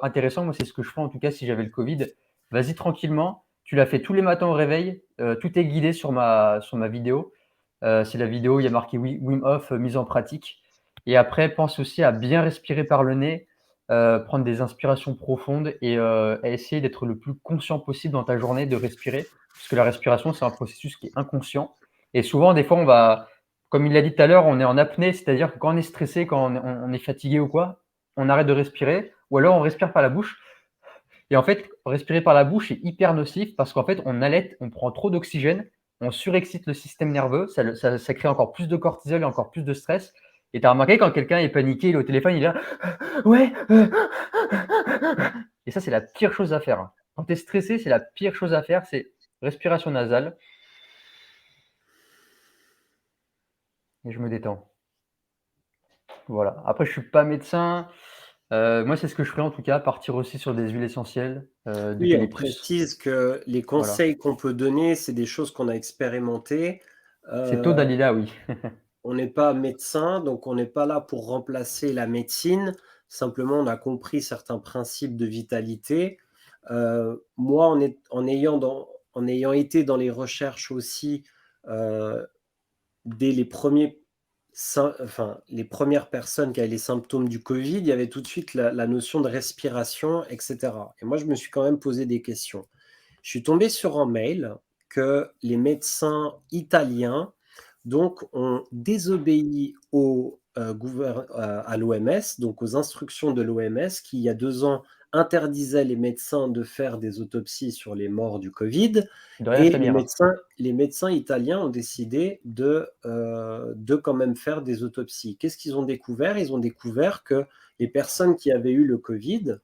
intéressant. Moi, c'est ce que je ferais en tout cas si j'avais le Covid. Vas-y tranquillement, tu l'as fait tous les matins au réveil, tout est guidé sur ma vidéo. C'est la vidéo, il y a marqué Wim Hof, mise en pratique et après pense aussi à bien respirer par le nez, prendre des inspirations profondes et à essayer d'être le plus conscient possible dans ta journée de respirer. Puisque la respiration, c'est un processus qui est inconscient et souvent, des fois, on va comme il l'a dit tout à l'heure, on est en apnée, c'est-à-dire que quand on est stressé, quand on est fatigué ou quoi, on arrête de respirer ou alors on respire par la bouche et en fait, respirer par la bouche est hyper nocif parce qu'en fait, on halète, on prend trop d'oxygène, on surexcite le système nerveux, ça crée encore plus de cortisol et encore plus de stress et tu as remarqué quand quelqu'un est paniqué, il est au téléphone, il est là: «Ouais, et ça, c'est la pire chose à faire, hein. Quand tu es stressé, c'est la pire chose à faire, c'est respiration nasale et je me détends. Voilà. Après, je suis pas médecin. Moi, c'est ce que je ferais en tout cas, partir aussi sur des huiles essentielles, Oui, on d'eucalyptus. précise que les Voilà. conseils qu'on peut donner, c'est des choses qu'on a expérimentées. C'est taux Heu, Dalila, oui. on n'est pas médecin, donc on n'est pas là pour remplacer la médecine. Simplement, on a compris certains principes de vitalité. Moi, en ayant été dans les recherches aussi, heu, dès les premières personnes qui avaient les symptômes du Covid, il y avait tout de suite la notion de respiration et cetera et moi, je me suis quand même posé des questions. Je suis tombé sur un mail que les médecins italiens donc ont désobéi à l'OMS, donc aux instructions de l'OMS qui, il y a 2 ans, interdisait les médecins de faire des autopsies sur les morts du Covid. De rien, Et Samir. les médecins italiens ont décidé de quand même faire des autopsies. Qu'est-ce qu'ils ont découvert? Ils ont découvert que les personnes qui avaient eu le Covid,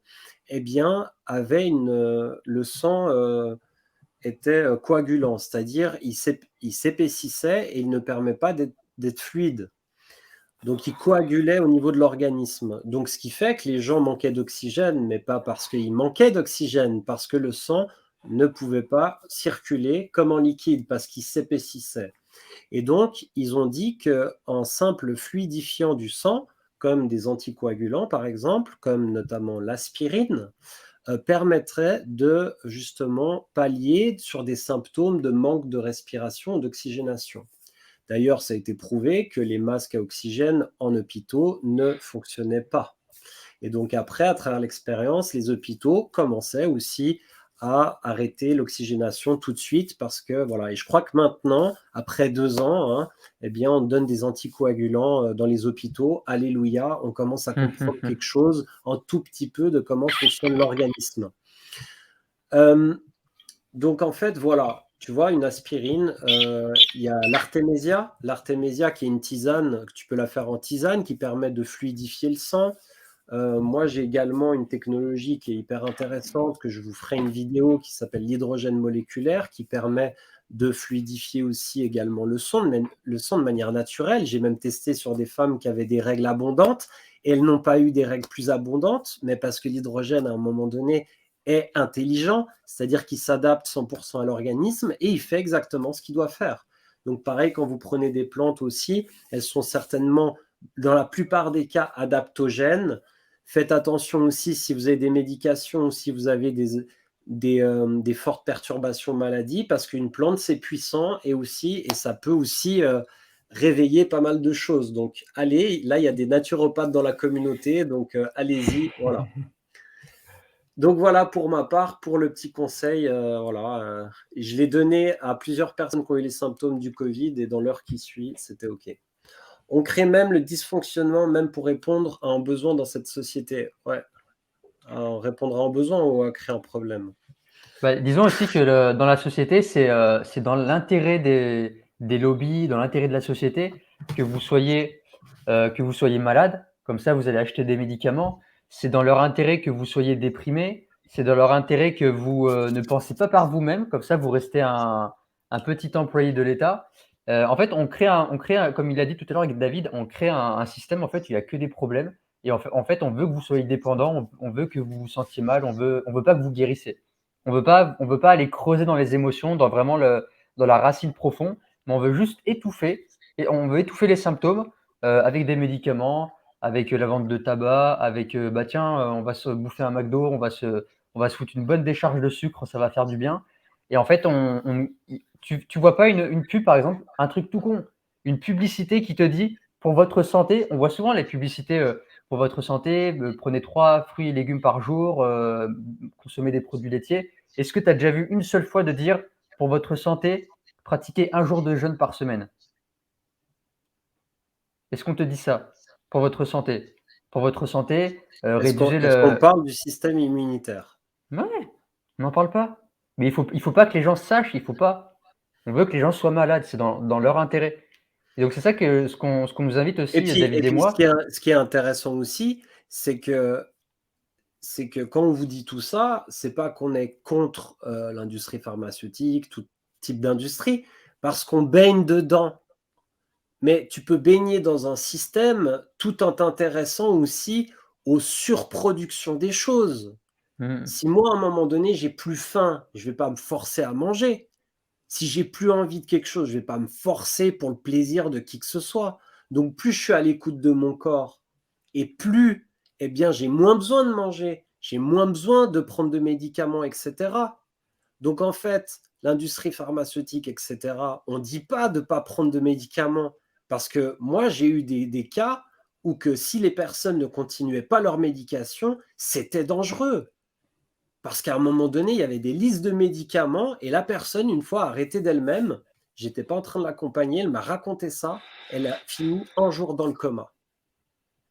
eh bien, avaient le sang était coagulant, c'est-à-dire il s'épaississait et il ne permet pas d'être fluide. Donc il coagulait au niveau de l'organisme. Donc ce qui fait que les gens manquaient d'oxygène, mais pas parce qu'ils manquaient d'oxygène, parce que le sang ne pouvait pas circuler comme en liquide, parce qu'il s'épaississait. Et donc ils ont dit qu'en simple fluidifiant du sang, comme des anticoagulants par exemple, comme notamment l'aspirine, permettrait de justement pallier sur des symptômes de manque de respiration, d'oxygénation. D'ailleurs, ça a été prouvé que les masques à oxygène en hôpitaux ne fonctionnaient pas. Et donc après, à travers l'expérience, les hôpitaux commençaient aussi à arrêter l'oxygénation tout de suite parce que voilà. Et je crois que maintenant, après 2 ans, hein, eh bien, on donne des anticoagulants dans les hôpitaux. Alléluia, on commence à comprendre quelque chose, un tout petit peu, de comment fonctionne l'organisme. Donc en fait, voilà, tu vois, une aspirine, il y a l'artémésia qui est une tisane, que tu peux la faire en tisane, qui permet de fluidifier le sang. Moi, j'ai également une technologie qui est hyper intéressante, que je vous ferai une vidéo, qui s'appelle l'hydrogène moléculaire, qui permet de fluidifier aussi également le sang de manière naturelle. J'ai même testé sur des femmes qui avaient des règles abondantes, et elles n'ont pas eu des règles plus abondantes, mais parce que l'hydrogène, à un moment donné, est intelligent, c'est-à-dire qu'il s'adapte 100% à l'organisme, et il fait exactement ce qu'il doit faire. Donc pareil, quand vous prenez des plantes aussi, elles sont certainement, dans la plupart des cas, adaptogènes. Faites attention aussi si vous avez des médications ou si vous avez des fortes perturbations maladie, parce qu'une plante, c'est puissant et ça peut aussi réveiller pas mal de choses. Donc, allez, là, il y a des naturopathes dans la communauté, donc allez-y, voilà. Donc voilà pour ma part, pour le petit conseil, voilà, je l'ai donné à plusieurs personnes qui ont eu les symptômes du Covid et dans l'heure qui suit, c'était OK. On crée même le dysfonctionnement, même pour répondre à un besoin dans cette société. Ouais, on répondra à un besoin ou à créer un problème. Bah, disons aussi que dans la société, c'est dans l'intérêt des lobbies, dans l'intérêt de la société, que que vous soyez malade. Comme ça, vous allez acheter des médicaments. C'est dans leur intérêt que vous soyez déprimé. C'est dans leur intérêt que vous ne pensez pas par vous-même. Comme ça, vous restez un petit employé de l'État. En fait, comme il a dit tout à l'heure avec David, on crée un système, en fait, il n'y a que des problèmes. Et en fait, on veut que vous soyez dépendant, on veut que vous vous sentiez mal, on veut pas que vous guérissez. On veut pas aller creuser dans les émotions, dans la racine profonde, mais on veut juste étouffer et on veut étouffer les symptômes avec des médicaments, avec la vente de tabac, avec bah tiens, on va se bouffer un McDo, on va se foutre une bonne décharge de sucre, ça va faire du bien. Et en fait, tu vois pas une pub, par exemple, un truc tout con, une publicité qui te dit pour votre santé, on voit souvent les publicités pour votre santé, prenez 3 fruits et légumes par jour, consommez des produits laitiers. Est-ce que tu as déjà vu une seule fois de dire pour votre santé, pratiquez un jour de jeûne par semaine? Est-ce qu'on te dit ça? Pour votre santé. Pour votre santé, réduisez Est-ce qu'on le parle du système immunitaire? ouais, on n'en parle pas. Mais il faut pas que les gens sachent, il faut pas. On veut que les gens soient malades, c'est dans leur intérêt. Et donc c'est ça que ce qu'on nous invite Et aussi, puis, David et moi. ce qui est intéressant aussi, c'est que, quand on vous dit tout ça, c'est pas qu'on est contre l'industrie pharmaceutique, tout type d'industrie, parce qu'on baigne dedans. Mais tu peux baigner dans un système tout en t'intéressant aussi aux surproductions des choses. Mmh. Si moi, à un moment donné, j'ai plus faim, je vais pas me forcer à manger. Si j'ai plus envie de quelque chose, je vais pas me forcer pour le plaisir de qui que ce soit. Donc plus je suis à l'écoute de mon corps et plus, eh bien, j'ai moins besoin de manger, j'ai moins besoin de prendre de médicaments et cetera. Donc en fait, l'industrie pharmaceutique et cetera, on dit pas de pas prendre de médicaments parce que moi, j'ai eu des cas où que si les personnes ne continuaient pas leur médication, c'était dangereux. Parce qu'à un moment donné, il y avait des listes de médicaments et la personne, une fois arrêtée d'elle-même, j'étais pas en train de l'accompagner, elle m'a raconté ça, elle a fini un jour dans le coma.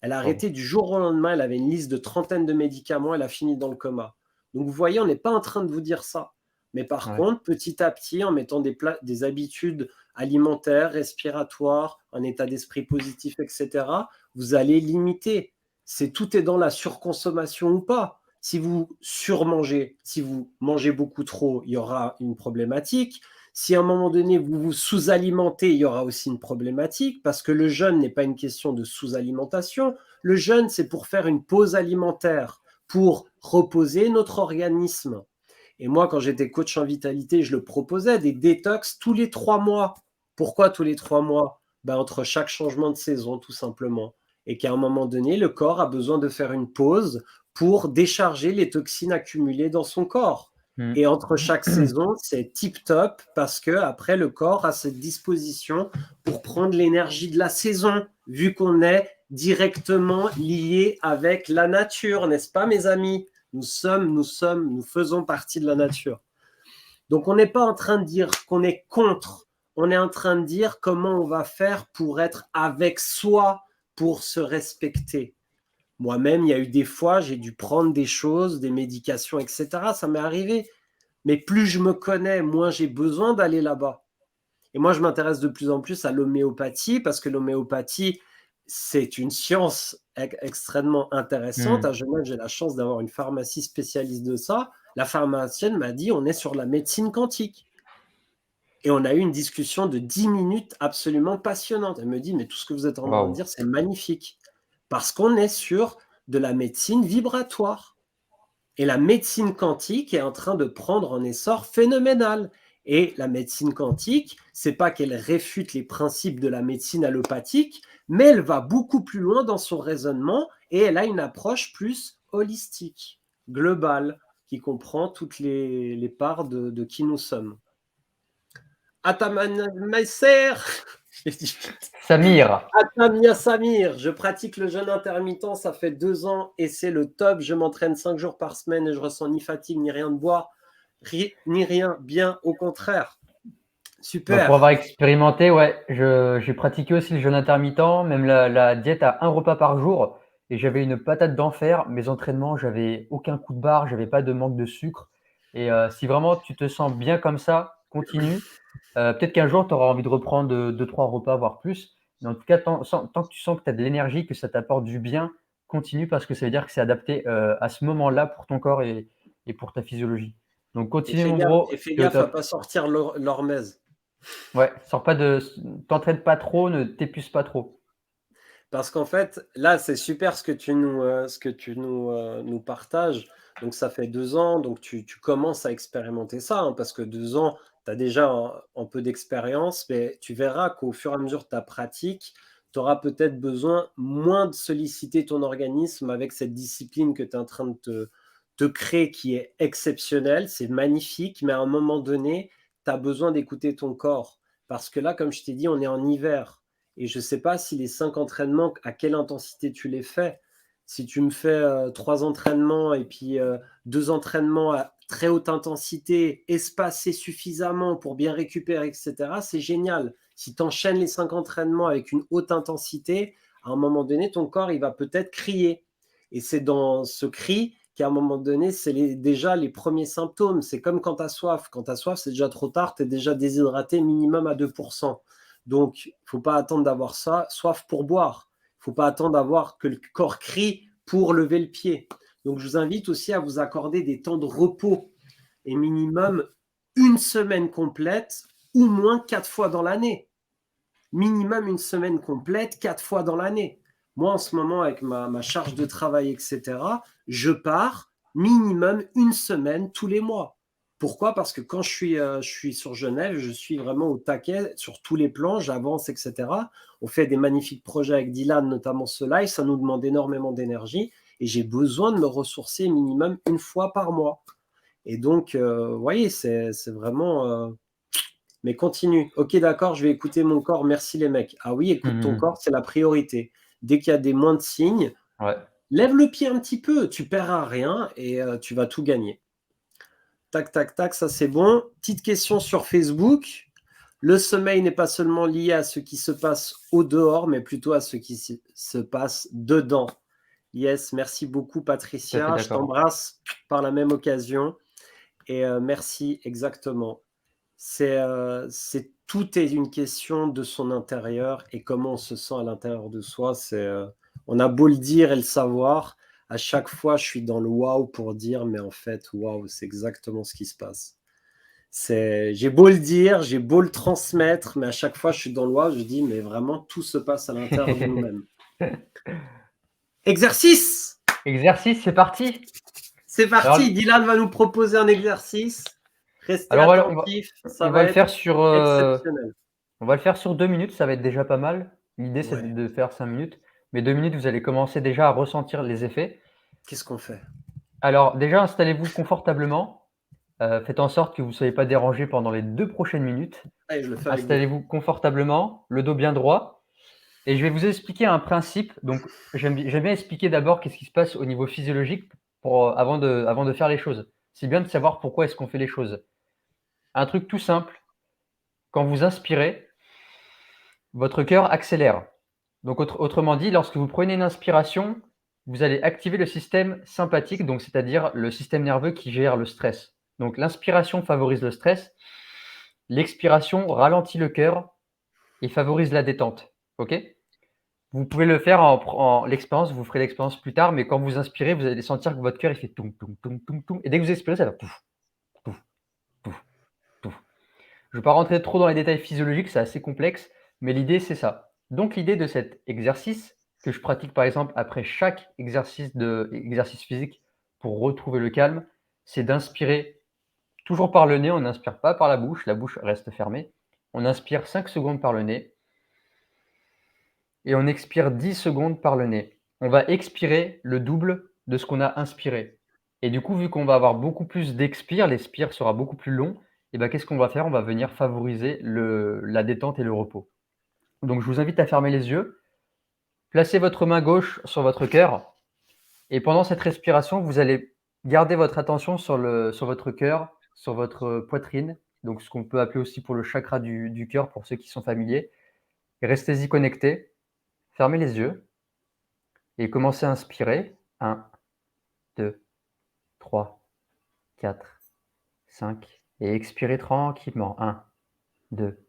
Elle a Waouh. arrêté du jour au lendemain. Elle avait une liste de trentaine de médicaments. Elle a fini dans le coma. Donc, vous voyez, on n'est pas en train de vous dire ça. Mais par Ouais. contre, petit à petit, en mettant des habitudes alimentaires, respiratoires, un état d'esprit positif, etc., vous allez limiter. Tout est dans la surconsommation ou pas. Si vous surmangez, si vous mangez beaucoup trop, il y aura une problématique. Si à un moment donné, vous vous sous-alimentez, il y aura aussi une problématique parce que le jeûne n'est pas une question de sous-alimentation. Le jeûne, c'est pour faire une pause alimentaire, pour reposer notre organisme. Et moi, quand j'étais coach en vitalité, je le proposais, des détox tous les 3 mois. Pourquoi tous les 3 mois? Entre chaque changement de saison, tout simplement. Et qu'à un moment donné, le corps a besoin de faire une pause pour décharger les toxines accumulées dans son corps. Mmh. Et entre chaque saison, c'est tip top parce que après le corps a cette disposition pour prendre l'énergie de la saison, vu qu'on est directement lié avec la nature, n'est-ce pas, mes amis? Nous faisons partie de la nature. Donc, on n'est pas en train de dire qu'on est contre. On est en train de dire comment on va faire pour être avec soi, pour se respecter. Moi-même, il y a eu des fois, j'ai dû prendre des choses, des médications, etc. Ça m'est arrivé. Mais plus je me connais, moins j'ai besoin d'aller là-bas. Et moi, je m'intéresse de plus en plus à l'homéopathie parce que l'homéopathie, c'est une science extrêmement intéressante. Mmh. À Genève, j'ai la chance d'avoir une pharmacie spécialiste de ça. La pharmacienne m'a dit, on est sur la médecine quantique. Et on a eu une discussion de 10 minutes absolument passionnante. Elle me dit, mais tout ce que vous êtes en train de Waouh. dire, c'est magnifique. Parce qu'on est sur de la médecine vibratoire. Et la médecine quantique est en train de prendre un essor phénoménal. Et la médecine quantique, c'est pas qu'elle réfute les principes de la médecine allopathique, mais elle va beaucoup plus loin dans son raisonnement et elle a une approche plus holistique, globale, qui comprend toutes les parts de qui nous sommes. Ataman Messer, Samir. Atamia Samir, je pratique le jeûne intermittent, ça fait 2 ans et c'est le top. Je m'entraîne 5 jours par semaine et je ressens ni fatigue, ni rien de boire, ni rien, bien au contraire. Bah, pour avoir Super. expérimenté, ouais, j'ai pratiqué aussi le jeûne intermittent, même la diète à un repas par jour. Et j'avais une patate d'enfer. Mes entraînements, j'avais aucun coup de barre, j'avais pas de manque de sucre. Et si vraiment tu te sens bien comme ça, continue. Peut-être qu'un jour, tu auras envie de reprendre 2-3 repas, voire plus. Mais en tout cas, tant que tu sens que tu as de l'énergie, que ça t'apporte du bien, continue parce que ça veut dire que c'est adapté à ce moment-là pour ton corps et pour ta physiologie. Donc continue, mon bro, Et fais tu es au gaffe à top. pas sortir l'hormèse. Ouais, sors pas de, t'entraîne pas trop, ne t'épuise pas trop. Parce qu'en fait, là, c'est super ce que tu nous partages. Donc, ça fait 2 ans, donc tu commences à expérimenter ça, hein, parce que 2 ans, tu as déjà un peu d'expérience, mais tu verras qu'au fur et à mesure de ta pratique, tu auras peut-être besoin moins de solliciter ton organisme avec cette discipline que tu es en train de te créer qui est exceptionnelle, c'est magnifique, mais à un moment donné, tu as besoin d'écouter ton corps. Parce que là, comme je t'ai dit, on est en hiver. Et je ne sais pas si les 5 entraînements, à quelle intensité tu les fais. Si tu me fais 3 entraînements et puis 2 entraînements à très haute intensité, espacés suffisamment pour bien récupérer, etc., c'est génial. Si tu enchaînes les 5 entraînements avec une haute intensité, à un moment donné, ton corps, il va peut-être crier. Et c'est dans ce cri qu'à un moment donné, c'est déjà les premiers symptômes. C'est comme quand tu as soif. Quand tu as soif, c'est déjà trop tard, tu es déjà déshydraté minimum à 2%. Donc, il ne faut pas attendre d'avoir ça, soif pour boire. Il ne faut pas attendre d'avoir que le corps crie pour lever le pied. Donc, je vous invite aussi à vous accorder des temps de repos et minimum une semaine complète ou moins 4 fois dans l'année. Minimum une semaine complète 4 fois dans l'année. Moi, en ce moment, avec ma charge de travail, etc., je pars minimum une semaine tous les mois. Pourquoi? Parce que quand je suis sur Genève, je suis vraiment au taquet sur tous les plans, j'avance, etc. On fait des magnifiques projets avec Dylan, notamment ce live, ça nous demande énormément d'énergie et j'ai besoin de me ressourcer minimum une fois par mois. Et donc, vous voyez, c'est vraiment... mais continue. Ok, d'accord, je vais écouter mon corps. Merci les mecs. Ah oui, écoute ton Mhm. corps, c'est la priorité. Dès qu'il y a des moins de signes, Ouais. lève le pied un petit peu. Tu perds rien et tu vas tout gagner. Tac, tac, tac, ça c'est bon. Petite question sur Facebook. Le sommeil n'est pas seulement lié à ce qui se passe au dehors, mais plutôt à ce qui se passe dedans. Yes, merci beaucoup Tout à fait Patricia, je d'accord. t'embrasse par la même occasion et merci exactement. Tout est une question de son intérieur et comment on se sent à l'intérieur de soi. On a beau le dire et le savoir, à chaque fois, je suis dans le waouh pour dire, mais en fait, waouh, c'est exactement ce qui se passe. J'ai beau le dire, j'ai beau le transmettre, mais à chaque fois, je suis dans le waouh, je dis, mais vraiment, tout se passe à l'intérieur de nous-mêmes. Exercice! Exercice, c'est parti. C'est Alors, parti, Dylan va nous proposer un exercice. Restez alors attentifs, ça on va va le faire être sur, exceptionnel. on va le faire sur 2 minutes, ça va être déjà pas mal. L'idée, c'est Ouais, de faire 5 minutes, mais 2 minutes, vous allez commencer déjà à ressentir les effets. qu'est-ce qu'on fait? Alors déjà, installez-vous confortablement, faites en sorte que vous ne soyez pas dérangés pendant les 2 prochaines minutes. Allez, je le fais avec vous. Installez-vous confortablement, le dos bien droit et je vais vous expliquer un principe. Donc j'aime bien expliquer d'abord qu'est-ce qui se passe au niveau physiologique avant de faire les choses. C'est bien de savoir pourquoi est-ce qu'on fait les choses. Un truc tout simple, quand vous inspirez, votre cœur accélère. Donc autrement dit, lorsque vous prenez une inspiration, vous allez activer le système sympathique, donc c'est-à-dire le système nerveux qui gère le stress. Donc l'inspiration favorise le stress, l'expiration ralentit le cœur et favorise la détente. OK? Vous pouvez le faire en l'expérience, vous ferez l'expérience plus tard, mais quand vous inspirez, vous allez sentir que votre cœur il fait toum toum toum toum toum et dès que vous expirez, ça va pouf, pouf, pouf, pouf. Je ne vais pas rentrer trop dans les détails physiologiques, c'est assez complexe, mais l'idée, c'est ça. Donc l'idée de cet exercice, que je pratique par exemple après chaque exercice physique pour retrouver le calme, c'est d'inspirer toujours par le nez, on n'inspire pas par la bouche reste fermée. On inspire 5 secondes par le nez et on expire 10 secondes par le nez. On va expirer le double de ce qu'on a inspiré. Et du coup, vu qu'on va avoir beaucoup plus d'expire, l'expire sera beaucoup plus long, et ben, qu'est-ce qu'on va faire? On va venir favoriser la détente et le repos. Donc, je vous invite à fermer les yeux, placez votre main gauche sur votre cœur, et pendant cette respiration, vous allez garder votre attention sur votre cœur, sur votre poitrine, donc ce qu'on peut appeler aussi pour le chakra du cœur pour ceux qui sont familiers. Et restez-y connectés, fermez les yeux et commencez à inspirer. 1, 2, 3, 4, 5. Et expirez tranquillement. 1, 2,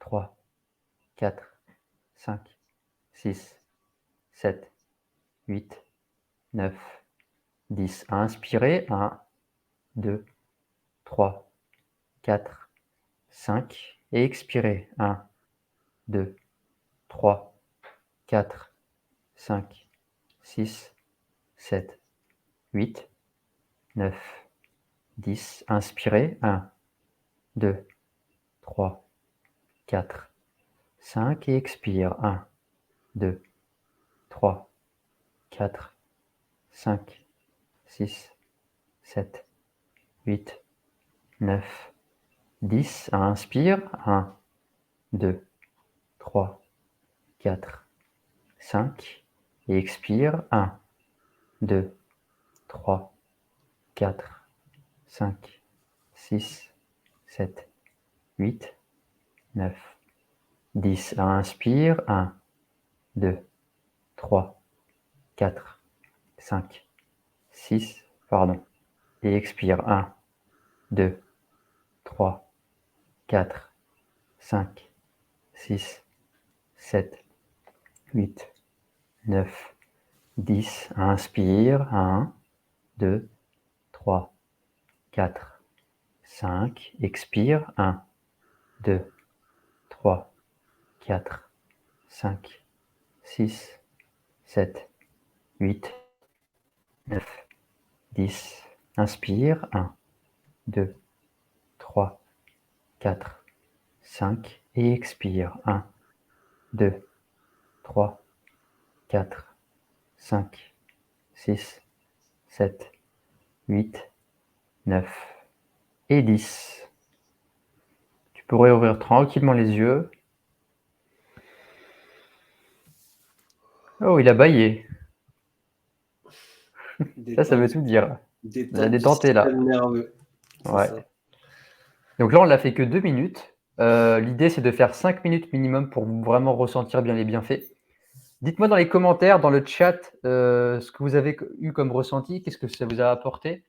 3, 4, 5, 6, 7, 8, 9, 10. Inspirez. 1, 2, 3, 4, 5. Et expirez. 1, 2, 3, 4, 5, 6, 7, 8, 9, 10. Inspirez. 1, 2, 3, 4, 5 et expire. 1, 2, 3, 4, 5, 6, 7, 8, 9, 10. Inspire. 1, 2, 3, 4, 5 et expire. 1, 2, 3, 4, 5, 6, 7, 8, 9, 10. Inspire. 1, 2, 3, 4, 5, 6, pardon. Et expire. 1, 2, 3, 4, 5, 6, 7, 8, 9, 10. Inspire. 1, 2, 3, 4, 5. Expire. 1, 2, 3, 4, 5, 6, 7, 8, 9, 10. Inspire. 1, 2, 3, 4, 5. Et expire. 1, 2, 3, 4, 5, 6, 7, 8, 9 et 10. Tu pourrais ouvrir tranquillement les yeux. Oh, il a bâillé. Ça veut Détente, tout dire. La détente du détente est là. système nerveux, c'est Ouais. ça. Donc là, on l'a fait que 2 minutes. L'idée, c'est de faire 5 minutes minimum pour vraiment ressentir bien les bienfaits. Dites-moi dans les commentaires, dans le chat, ce que vous avez eu comme ressenti, qu'est-ce que ça vous a apporté?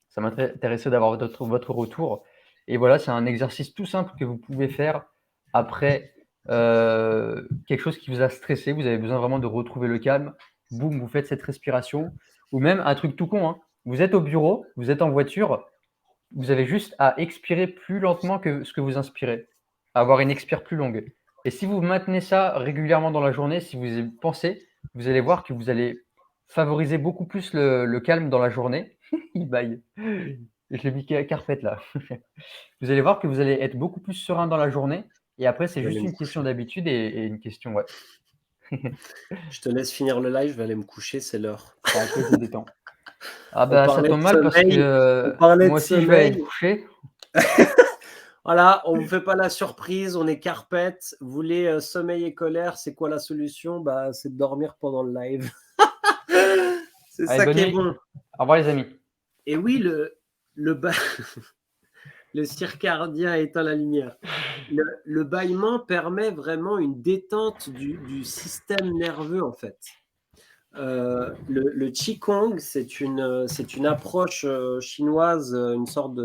Ça m'intéresserait d'avoir votre retour. Et voilà, c'est un exercice tout simple que vous pouvez faire après quelque chose qui vous a stressé. Vous avez besoin vraiment de retrouver le calme. Boum, vous faites cette respiration. Ou même un truc tout con, hein. Vous êtes au bureau, vous êtes en voiture, vous avez juste à expirer plus lentement que ce que vous inspirez, avoir une expire plus longue. Et si vous maintenez ça régulièrement dans la journée, si vous y pensez, vous allez voir que vous allez favoriser beaucoup plus le calme dans la journée. Il baille. Je l'ai mis carpette là. Vous allez voir que vous allez être beaucoup plus serein dans la journée. Et après, c'est Je vais aller juste me une question coucher. d'habitude et une question, ouais. Je te laisse finir le live, je vais aller me coucher, c'est l'heure. Ok, je détends. Ah On bah ça parlait de tombe mal parce que sommeil, on parlait de moi aussi je vais aller me sommeil. coucher. Voilà, on vous fait pas la surprise, on est carpette. Vous voulez sommeil et colère, c'est quoi la solution? Bah, c'est de dormir pendant le live. C'est Allez, ça bonne qui est nuit. bon. Au revoir les amis. Et oui, le, ba- le circadien éteint la lumière. Le bâillement permet vraiment une détente du système nerveux, en fait. Le Qigong, c'est une approche chinoise, une sorte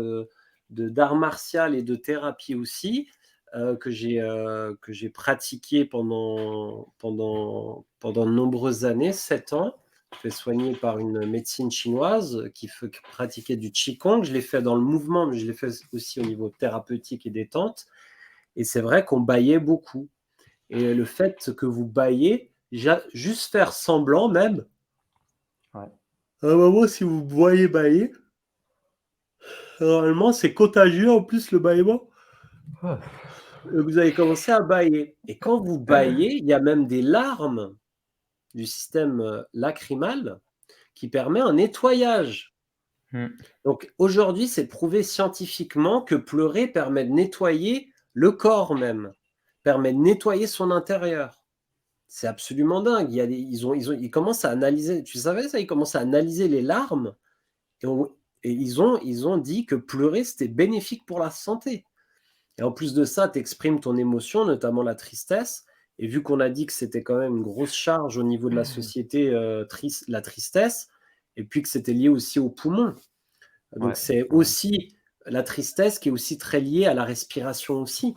d'art martial et de thérapie aussi, que j'ai pratiqué pendant de nombreuses années, 7 ans. Fait soigner par une médecine chinoise qui pratiquait du Qigong. Je l'ai fait dans le mouvement, mais je l'ai fait aussi au niveau thérapeutique et détente. Et c'est vrai qu'on bâillait beaucoup. Et le fait que vous baillez, juste faire semblant même, Ouais. à un moment, si vous voyez bailler, normalement, c'est contagieux en plus le bâillement. Oh. Vous allez commencer à bailler. Et quand vous baillez, il y a même des larmes du système lacrymal qui permet un nettoyage. Hmm. Donc aujourd'hui, c'est prouvé scientifiquement que pleurer permet de nettoyer le corps même, permet de nettoyer son intérieur. C'est absolument dingue. Ils commencent à analyser, tu savais ça, ils commencent à analyser les larmes et, ils ont dit que pleurer, c'était bénéfique pour la santé. Et en plus de ça, tu exprimes ton émotion, notamment la tristesse. Et vu qu'on a dit que c'était quand même une grosse charge au niveau de la société, la tristesse, et puis que c'était lié aussi aux poumons. Donc Ouais, c'est ouais. aussi la tristesse qui est aussi très liée à la respiration aussi.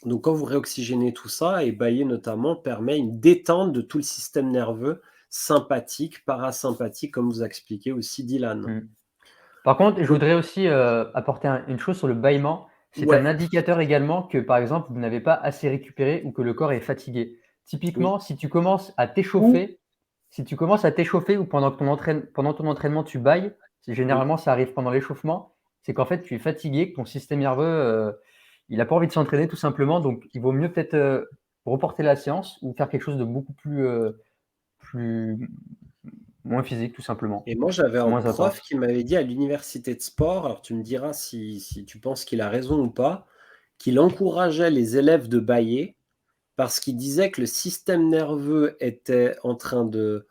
Donc quand vous réoxygénez tout ça, et bailler notamment permet une détente de tout le système nerveux, sympathique, parasympathique, comme vous a expliqué aussi Dylan. Hmm. Par contre, je Donc voudrais aussi apporter une chose sur le bâillement. C'est un ouais, indicateur également que, par exemple, vous n'avez pas assez récupéré ou que le corps est fatigué. oui. Typiquement, si tu commences à Ou t'échauffer, ou pendant ton entraînement, tu bailles, oui. généralement ça arrive pendant l'échauffement, c'est qu'en fait tu es fatigué, que ton système nerveux, il n'a pas envie de s'entraîner tout simplement. Donc il vaut mieux peut-être reporter la séance ou faire quelque chose de beaucoup plus moins physique tout simplement, Et moi, j'avais un moins prof intense. qui m'avait dit à l'université de sport, alors tu me diras si tu penses qu'il a raison ou pas, qu'il encourageait les élèves de bailler parce qu'il disait que le système nerveux était en train de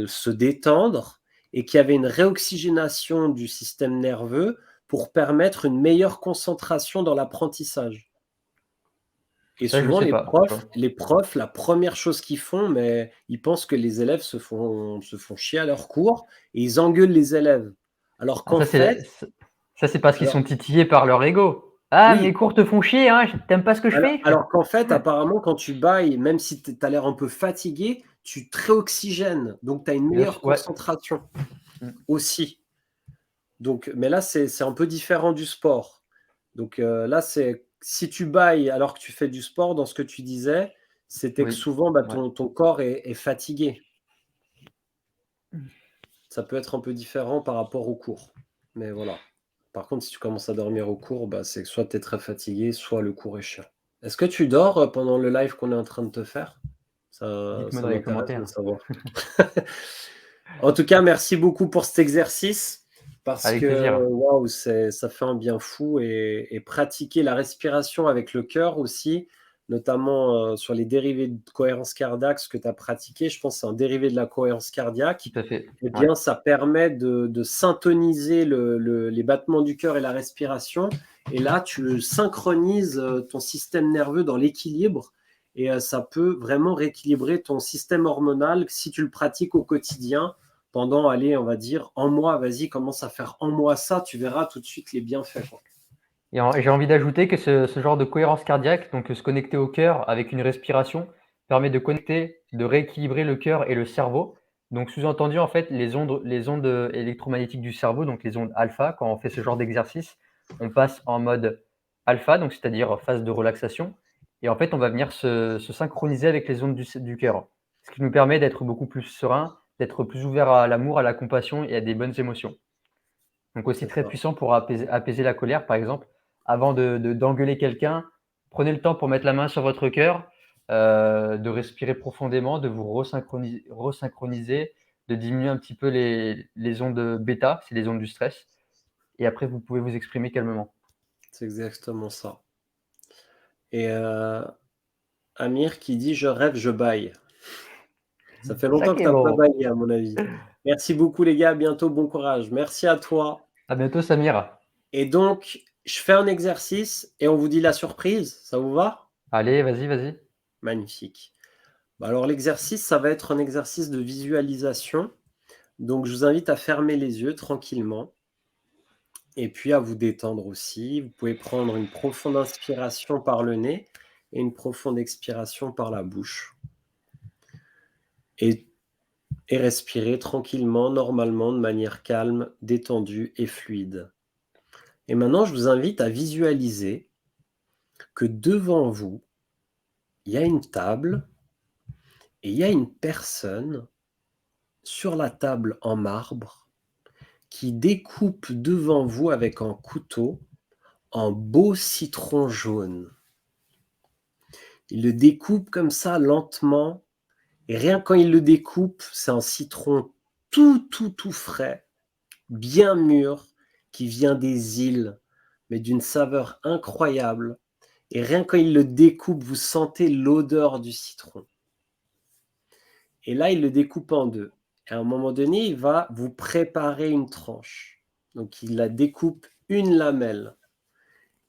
se détendre et qu'il y avait une réoxygénation du système nerveux pour permettre une meilleure concentration dans l'apprentissage. Et Ça, je souvent, sais pas, tu vois. les profs, la première chose qu'ils font, mais ils pensent que les élèves se font chier à leur cours et ils engueulent les élèves. Alors Ah, qu'en fait, ça, c'est parce qu'ils alors sont titillés par leur ego. Ah, mes oui, cours te font chier, hein, t'aimes pas ce que je fais? alors qu'en fait, apparemment, quand tu bailles, même si tu as l'air un peu fatigué, tu te réoxygènes. Donc, tu as une Bien meilleure sûr, ouais. concentration Mm. aussi. Donc, mais là, c'est un peu différent du sport. Donc là, c'est si tu bailles alors que tu fais du sport, dans ce que tu disais, c'était que Oui, souvent, bah, ouais. ton corps est fatigué. Ça peut être un peu différent par rapport au cours. Mais voilà. Par contre, si tu commences à dormir au cours, bah, c'est que soit tu es très fatigué, soit le cours est chiant. Est-ce que tu dors pendant le live qu'on est en train de te faire? Dites-moi Ça dans les m'intéresse de commentaires. savoir. En tout cas, merci beaucoup pour cet exercice parce Avec que plaisir. waouh, ça fait un bien fou et pratiquer la respiration avec le cœur aussi, notamment sur les dérivés de cohérence cardiaque, ce que tu as pratiqué, je pense que c'est un dérivé de la cohérence Tout cardiaque. à fait. Eh Ouais. bien, ça permet de syntoniser les battements du cœur et la respiration Et là, tu synchronises ton système nerveux dans l'équilibre et ça peut vraiment rééquilibrer ton système hormonal si tu le pratiques au quotidien pendant, allez, on va dire, un mois. Vas-y, commence à faire un mois ça, tu verras tout de suite les bienfaits, quoi. Et j'ai envie d'ajouter que ce genre de cohérence cardiaque, donc se connecter au cœur avec une respiration, permet de connecter, de rééquilibrer le cœur et le cerveau. Donc sous-entendu, en fait, les ondes électromagnétiques du cerveau, donc les ondes alpha, quand on fait ce genre d'exercice, on passe en mode alpha, donc c'est-à-dire phase de relaxation. Et en fait, on va venir se synchroniser avec les ondes du cœur, ce qui nous permet d'être beaucoup plus serein, d'être plus ouvert à l'amour, à la compassion et à des bonnes émotions. Donc aussi C'est très ça. puissant pour apaiser la colère, par exemple. Avant d'engueuler quelqu'un, prenez le temps pour mettre la main sur votre cœur, de respirer profondément, de vous resynchroniser, de diminuer un petit peu les ondes bêta, c'est les ondes du stress, et après vous pouvez vous exprimer calmement. C'est exactement ça. Et Amir qui dit: «Je rêve, je baille». Ça fait Ça longtemps que qui tu est as pas drôle. baillé à mon avis. Merci beaucoup les gars, à bientôt, bon courage. Merci à toi À bientôt Samir. et donc je fais un exercice et on vous dit la surprise, ça vous va? Allez, vas-y, vas-y. Magnifique. Bah, alors l'exercice, ça va être un exercice de visualisation, donc je vous invite à fermer les yeux tranquillement et puis à vous détendre aussi. Vous pouvez prendre une profonde inspiration par le nez et une profonde expiration par la bouche et et respirer tranquillement, normalement, de manière calme, détendue et fluide. Et maintenant, je vous invite à visualiser que devant vous, il y a une table et il y a une personne sur la table en marbre qui découpe devant vous avec un couteau un beau citron jaune. Il le découpe comme ça lentement et rien quand il le découpe, c'est un citron tout frais, bien mûr, qui vient des îles, mais d'une saveur incroyable. Et rien quand il le découpe, vous sentez l'odeur du citron. Et là, il le découpe en deux. Et à un moment donné, il va vous préparer une tranche. Donc, il la découpe une lamelle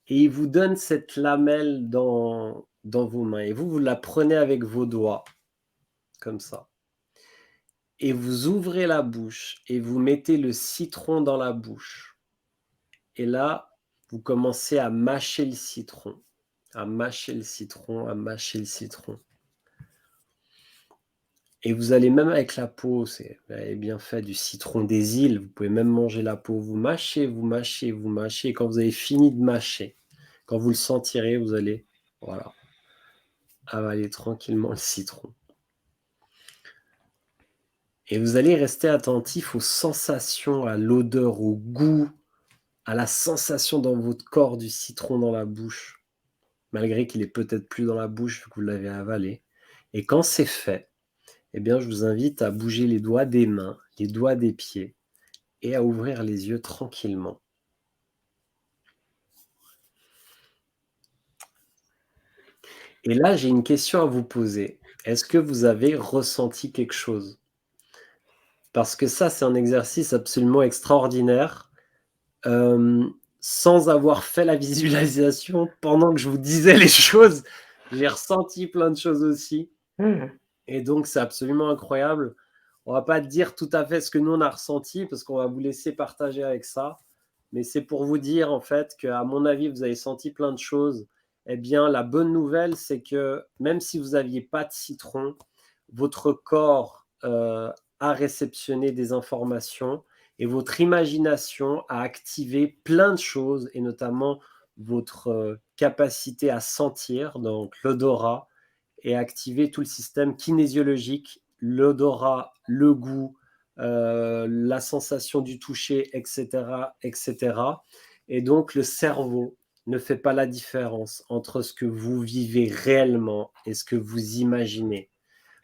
et il vous donne cette lamelle dans vos mains. Et vous la prenez avec vos doigts, comme ça. Et vous ouvrez la bouche et vous mettez le citron dans la bouche. Et là, vous commencez à mâcher le citron, à mâcher le citron, à mâcher le citron. Et vous allez même avec la peau, c'est bien fait du citron des îles, vous pouvez même manger la peau. Vous mâchez, vous mâchez, vous mâchez et quand vous avez fini de mâcher, quand vous le sentirez, vous allez, voilà, avaler tranquillement le citron. Et vous allez rester attentif aux sensations, à l'odeur, au goût, à la sensation dans votre corps du citron dans la bouche, malgré qu'il est peut-être plus dans la bouche vu que vous l'avez avalé. Et quand c'est fait, eh bien, je vous invite à bouger les doigts des mains, les doigts des pieds et à ouvrir les yeux tranquillement. Et là, j'ai une question à vous poser. Est-ce que vous avez ressenti quelque chose? Parce que ça, c'est un exercice absolument extraordinaire. Sans avoir fait la visualisation, pendant que je vous disais les choses, j'ai ressenti plein de choses aussi et donc c'est absolument incroyable. On va pas dire tout à fait ce que nous on a ressenti parce qu'on va vous laisser partager avec ça, mais c'est pour vous dire en fait qu'à mon avis, vous avez senti plein de choses. Eh bien, la bonne nouvelle, c'est que même si vous aviez pas de citron, votre corps, a réceptionné des informations et votre imagination a activé plein de choses et notamment votre, capacité à sentir, donc l'odorat et activer tout le système kinésiologique, l'odorat, le goût, la sensation du toucher et cetera et cetera et donc le cerveau ne fait pas la différence entre ce que vous vivez réellement et ce que vous imaginez.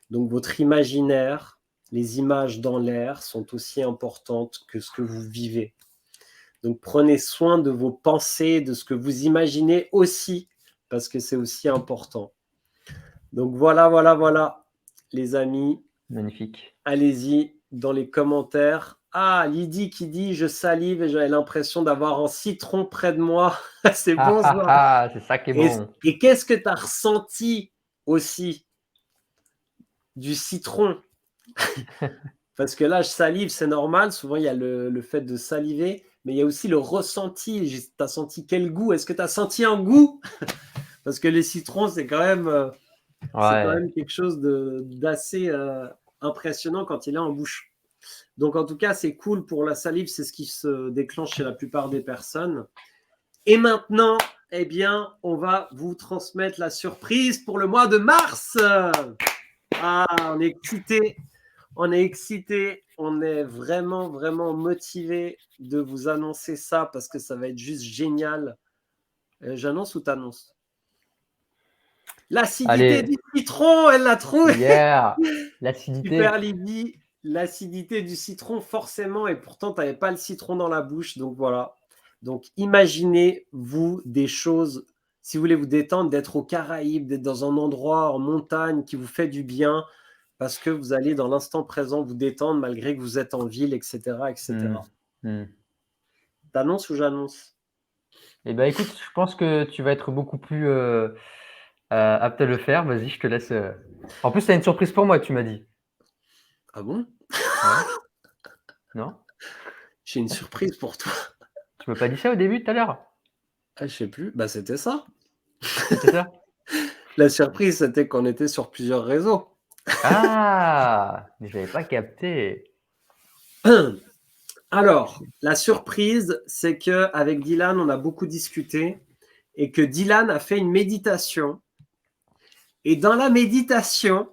Donc votre imaginaire, les images dans l'air sont aussi importantes que ce que vous vivez. Donc prenez soin de vos pensées, de ce que vous imaginez aussi, parce que c'est aussi important. Donc voilà les amis, Magnifique. allez-y dans les commentaires, Ah, Lydie qui dit: «Je salive et j'avais l'impression d'avoir un citron près de moi». C'est Ah bon ah ça. ah, c'est ça qui est bon. Et qu'est-ce que tu as ressenti aussi du citron? Parce que là, je salive, c'est normal. Souvent, il y a le fait de saliver, mais il y a aussi le ressenti. Tu as senti quel goût? Est-ce que tu as senti un goût? Parce que les citrons, c'est quand Ouais. même quelque chose d'assez impressionnant quand il est en bouche. Donc, en tout cas, c'est cool pour la salive. C'est ce qui se déclenche chez la plupart des personnes. Et maintenant, eh bien, on va vous transmettre la surprise pour le mois de mars. Ah, on est excité. On est excité, on est vraiment, vraiment motivé de vous annoncer ça parce que ça va être juste génial. J'annonce ou t'annonces? L'acidité Allez, du citron, elle l'a trouvé. yeah, Super l'acidité. Lydie, l'acidité du citron forcément, et pourtant tu n'avais pas le citron dans la bouche, donc voilà. Donc imaginez-vous des choses, si vous voulez vous détendre, d'être aux Caraïbes, d'être dans un endroit en montagne qui vous fait du bien, parce que vous allez dans l'instant présent vous détendre malgré que vous êtes en ville, etc., Mmh. etc. Mmh. T'annonces ou j'annonce? Et bah, écoute, je pense que tu vas être beaucoup plus, apte à le faire. Vas-y, je te laisse, En plus, tu as une surprise pour moi, tu m'as dit? Ah bon? Ouais? Non? J'ai une surprise pour toi. Tu m'as pas dit ça au début, tout à l'heure? Ah, je sais plus. Bah, c'était ça. C'était ça? La surprise, c'était qu'on était sur plusieurs réseaux. Ah! Mais j'avais pas capté. Alors, la surprise, c'est que avec Dylan, on a beaucoup discuté et que Dylan a fait une méditation. Et dans la méditation,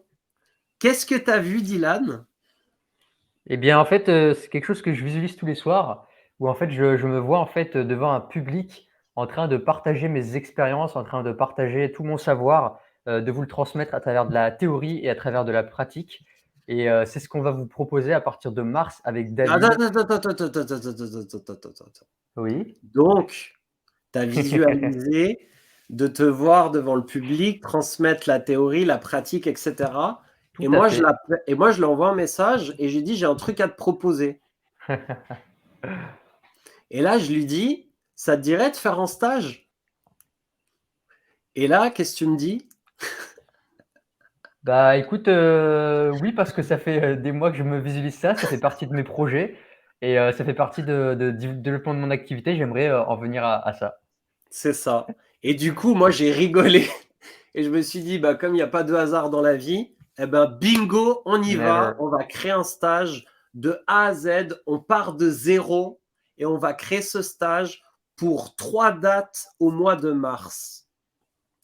qu'est-ce que tu as vu, Dylan? Eh bien, en fait, c'est quelque chose que je visualise tous les soirs, où en fait, je me vois, en fait, devant un public en train de partager mes expériences, en train de partager tout mon savoir, de vous le transmettre à travers de la théorie et à travers de la pratique et c'est ce qu'on va vous proposer à partir de mars avec Attends, David. attends, attends, attends, attends, attends, attends, attends, attends, attends. Oui. Donc, tu as visualisé de te voir devant le public, transmettre la théorie, la pratique, etc. Tout à fait. Et moi, je lui envoie un message et j'ai dit, j'ai un truc à te proposer. Et là, je lui dis, ça te dirait de faire un stage? Et là, qu'est-ce que tu me dis? Bah, écoute, oui, parce que ça fait, des mois que je me visualise ça, ça fait partie de mes projets et ça fait partie de du développement de mon activité. J'aimerais, en venir à ça. C'est ça. Et du coup, moi, j'ai rigolé et je me suis dit, bah, comme il n'y a pas de hasard dans la vie, eh ben, bingo, on y va. Never. On va créer un stage de A à Z. On part de zéro et on va créer ce stage pour 3 dates au mois de mars.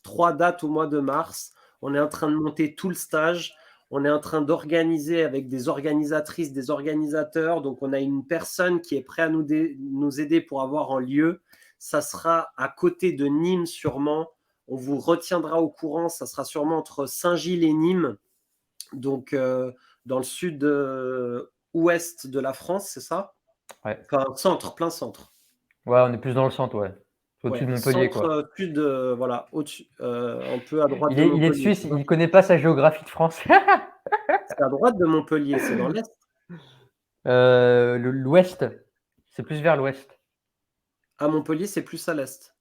3 dates au mois de mars. On est en train de monter tout le stage. On est en train d'organiser avec des organisatrices, des organisateurs. Donc, on a une personne qui est prête à nous aider pour avoir un lieu. Ça sera à côté de Nîmes sûrement. On vous retiendra au courant. Ça sera sûrement entre Saint-Gilles et Nîmes. Donc, dans le sud-ouest de la France, c'est ça? Ouais. Enfin, centre, plein centre. Ouais, on est plus dans le centre, ouais. Au-dessus Ouais, de Montpellier, centre quoi. sud, voilà, au-dessus, un peu à droite Il de est il est de Montpellier. Suisse, il connaît pas sa géographie de France. C'est à droite de Montpellier, c'est dans l'est? L'ouest, c'est plus vers l'ouest. À Montpellier, c'est plus à l'est.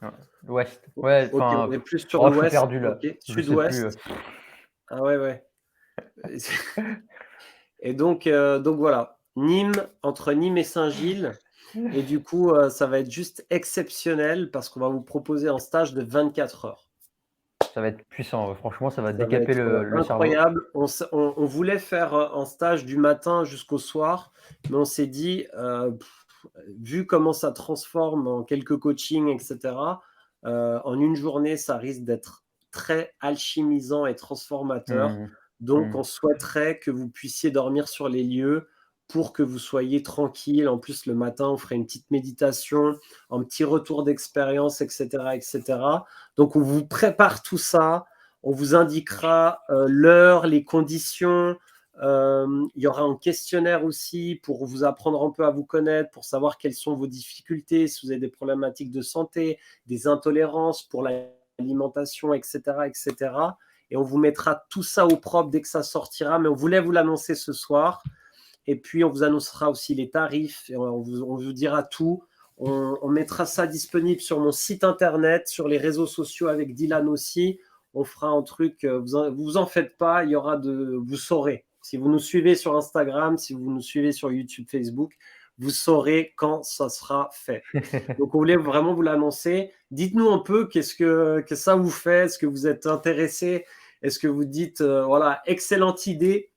Ouais, l'ouest. Ouais, OK, enfin, on est plus sur oh, je suis l'ouest. perdu là. OK, Je sais plus, sud-ouest. Ah ouais, ouais. Et donc voilà, Nîmes, entre Nîmes et Saint-Gilles. Et du coup, ça va être juste exceptionnel parce qu'on va vous proposer un stage de 24 heures. Ça va être puissant, franchement, ça va Ça va décaper être le cerveau. incroyable. On voulait faire un stage du matin jusqu'au soir, mais on s'est dit, vu comment ça transforme en quelques coachings, etc., en une journée, ça risque d'être très alchimisant et transformateur. Mmh. Donc, Mmh. on souhaiterait que vous puissiez dormir sur les lieux pour que vous soyez tranquille. En plus, le matin, on ferait une petite méditation, un petit retour d'expérience, etc., etc. Donc, on vous prépare tout ça. On vous indiquera l'heure, les conditions. Il y aura un questionnaire aussi pour vous apprendre un peu à vous connaître, pour savoir quelles sont vos difficultés, si vous avez des problématiques de santé, des intolérances pour l'alimentation, etc., etc. Et on vous mettra tout ça au propre dès que ça sortira. Mais on voulait vous l'annoncer ce soir. Et puis, on vous annoncera aussi les tarifs, et on vous dira tout. On mettra ça disponible sur mon site internet, sur les réseaux sociaux avec Dylan aussi. On fera un truc, vous en faites pas, vous saurez. Si vous nous suivez sur Instagram, si vous nous suivez sur YouTube, Facebook, vous saurez quand ça sera fait. Donc, on voulait vraiment vous l'annoncer. Dites-nous un peu qu'est-ce que ça vous fait. Est-ce que vous êtes intéressé? Est-ce que vous dites, voilà, excellente idée.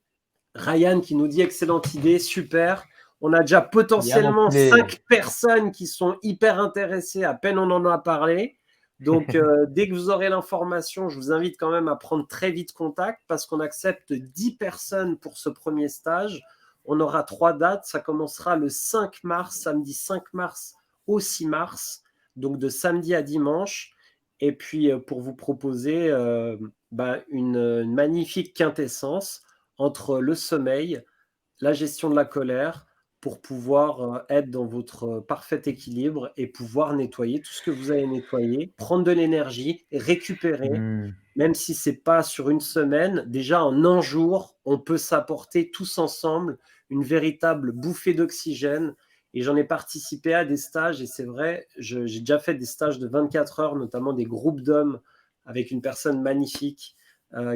Ryan qui nous dit excellente idée, super. On a déjà Bien potentiellement enculé. 5 personnes qui sont hyper intéressées, à peine on en a parlé. Donc, dès que vous aurez l'information, je vous invite quand même à prendre très vite contact parce qu'on accepte 10 personnes pour ce premier stage. On aura 3 dates. Ça commencera le 5 mars, samedi 5 mars au 6 mars, donc de samedi à dimanche. Et puis, pour vous proposer une magnifique quintessence entre le sommeil, la gestion de la colère, pour pouvoir être dans votre parfait équilibre et pouvoir nettoyer tout ce que vous avez nettoyé, prendre de l'énergie, récupérer, Mmh. même si c'est pas sur une semaine, déjà en un jour, on peut s'apporter tous ensemble une véritable bouffée d'oxygène. Et j'en ai participé à des stages, et c'est vrai, j'ai déjà fait des stages de 24 heures, notamment des groupes d'hommes avec une personne magnifique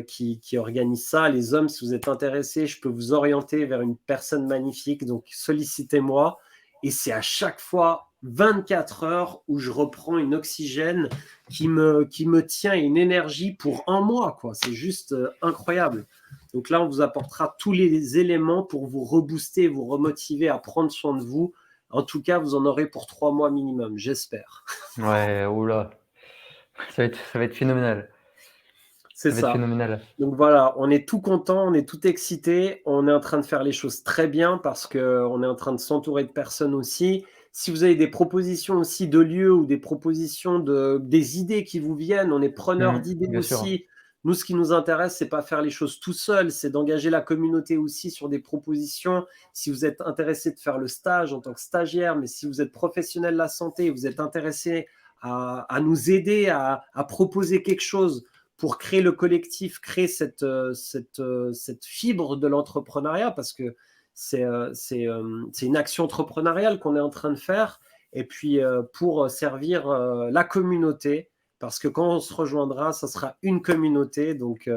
qui organise ça. Les hommes, si vous êtes intéressés, je peux vous orienter vers une personne magnifique, donc sollicitez-moi. Et c'est à chaque fois 24 heures où je reprends une oxygène qui me tient, une énergie pour un mois, quoi. C'est juste incroyable. Donc là, on vous apportera tous les éléments pour vous rebooster, vous remotiver à prendre soin de vous. En tout cas, vous en aurez pour 3 mois minimum, j'espère. Ouais, oh là, ça va être phénoménal. C'est Ça va être ça. phénoménal. Donc voilà, on est tout content, on est tout excité, on est en train de faire les choses très bien parce qu'on est en train de s'entourer de personnes aussi. Si vous avez des propositions aussi de lieux ou des propositions des idées qui vous viennent, on est preneur d'idées Bien sûr. aussi. Nous, ce qui nous intéresse, c'est pas faire les choses tout seul, c'est d'engager la communauté aussi sur des propositions. Si vous êtes intéressé de faire le stage en tant que stagiaire, mais si vous êtes professionnel de la santé, vous êtes intéressé à nous aider, à proposer quelque chose pour créer le collectif, créer cette fibre de l'entrepreneuriat, parce que c'est une action entrepreneuriale qu'on est en train de faire, et puis pour servir la communauté, parce que quand on se rejoindra, ça sera une communauté, donc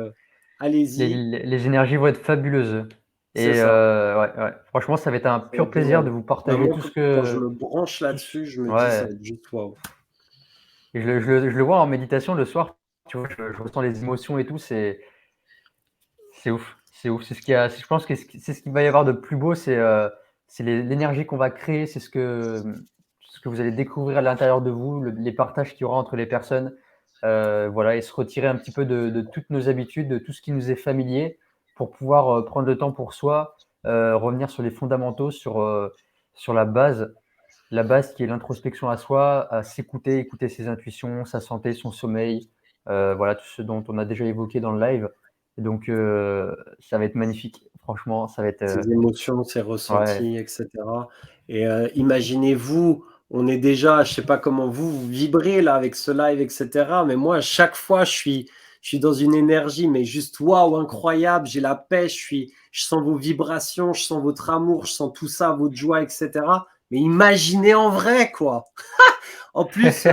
allez-y, Les énergies vont être fabuleuses c'est et ça. ouais, ouais. Franchement, ça va être un Ça va pur être plaisir de génial. vous Enfin, partager moi, tout ce quand je que me branche tout ce là-dessus, je me dis, ça ouais va être juste waouh. et je le vois en méditation le soir, tu vois? Je ressens les émotions et tout, c'est ouf, c'est ouf. C'est ce qu'il y a je pense que c'est ce qu'il va y avoir de plus beau, c'est l'énergie qu'on va créer, c'est ce que vous allez découvrir à l'intérieur de vous, les partages qu'il y aura entre les personnes, voilà et se retirer un petit peu de toutes nos habitudes, de tout ce qui nous est familier pour pouvoir, prendre le temps pour soi, revenir sur les fondamentaux, sur la base qui est l'introspection à soi, à s'écouter, écouter ses intuitions, sa santé, son sommeil, voilà tout ce dont on a déjà évoqué dans le live et donc ça va être magnifique. Franchement, ça va être, Ses émotions, ses ouais. ressentis, et cetera. Et imaginez-vous, on est déjà, je sais pas comment vous vibrez là avec ce live, et cetera, mais moi, à chaque fois, je suis dans une énergie, mais juste waouh, incroyable, j'ai la paix, je sens vos vibrations, je sens votre amour, je sens tout ça, votre joie, et cetera. Mais imaginez en vrai, quoi. En plus,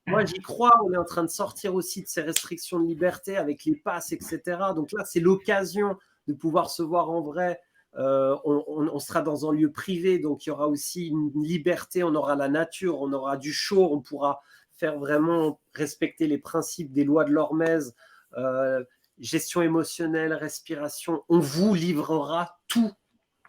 moi, j'y crois, on est en train de sortir aussi de ces restrictions de liberté avec les passes, et cetera. Donc là, c'est l'occasion de pouvoir se voir en vrai. On sera dans un lieu privé, donc il y aura aussi une liberté, on aura la nature, on aura du chaud, on pourra faire vraiment respecter les principes des lois de l'Hormèse, euh, gestion émotionnelle, respiration. On vous livrera tout,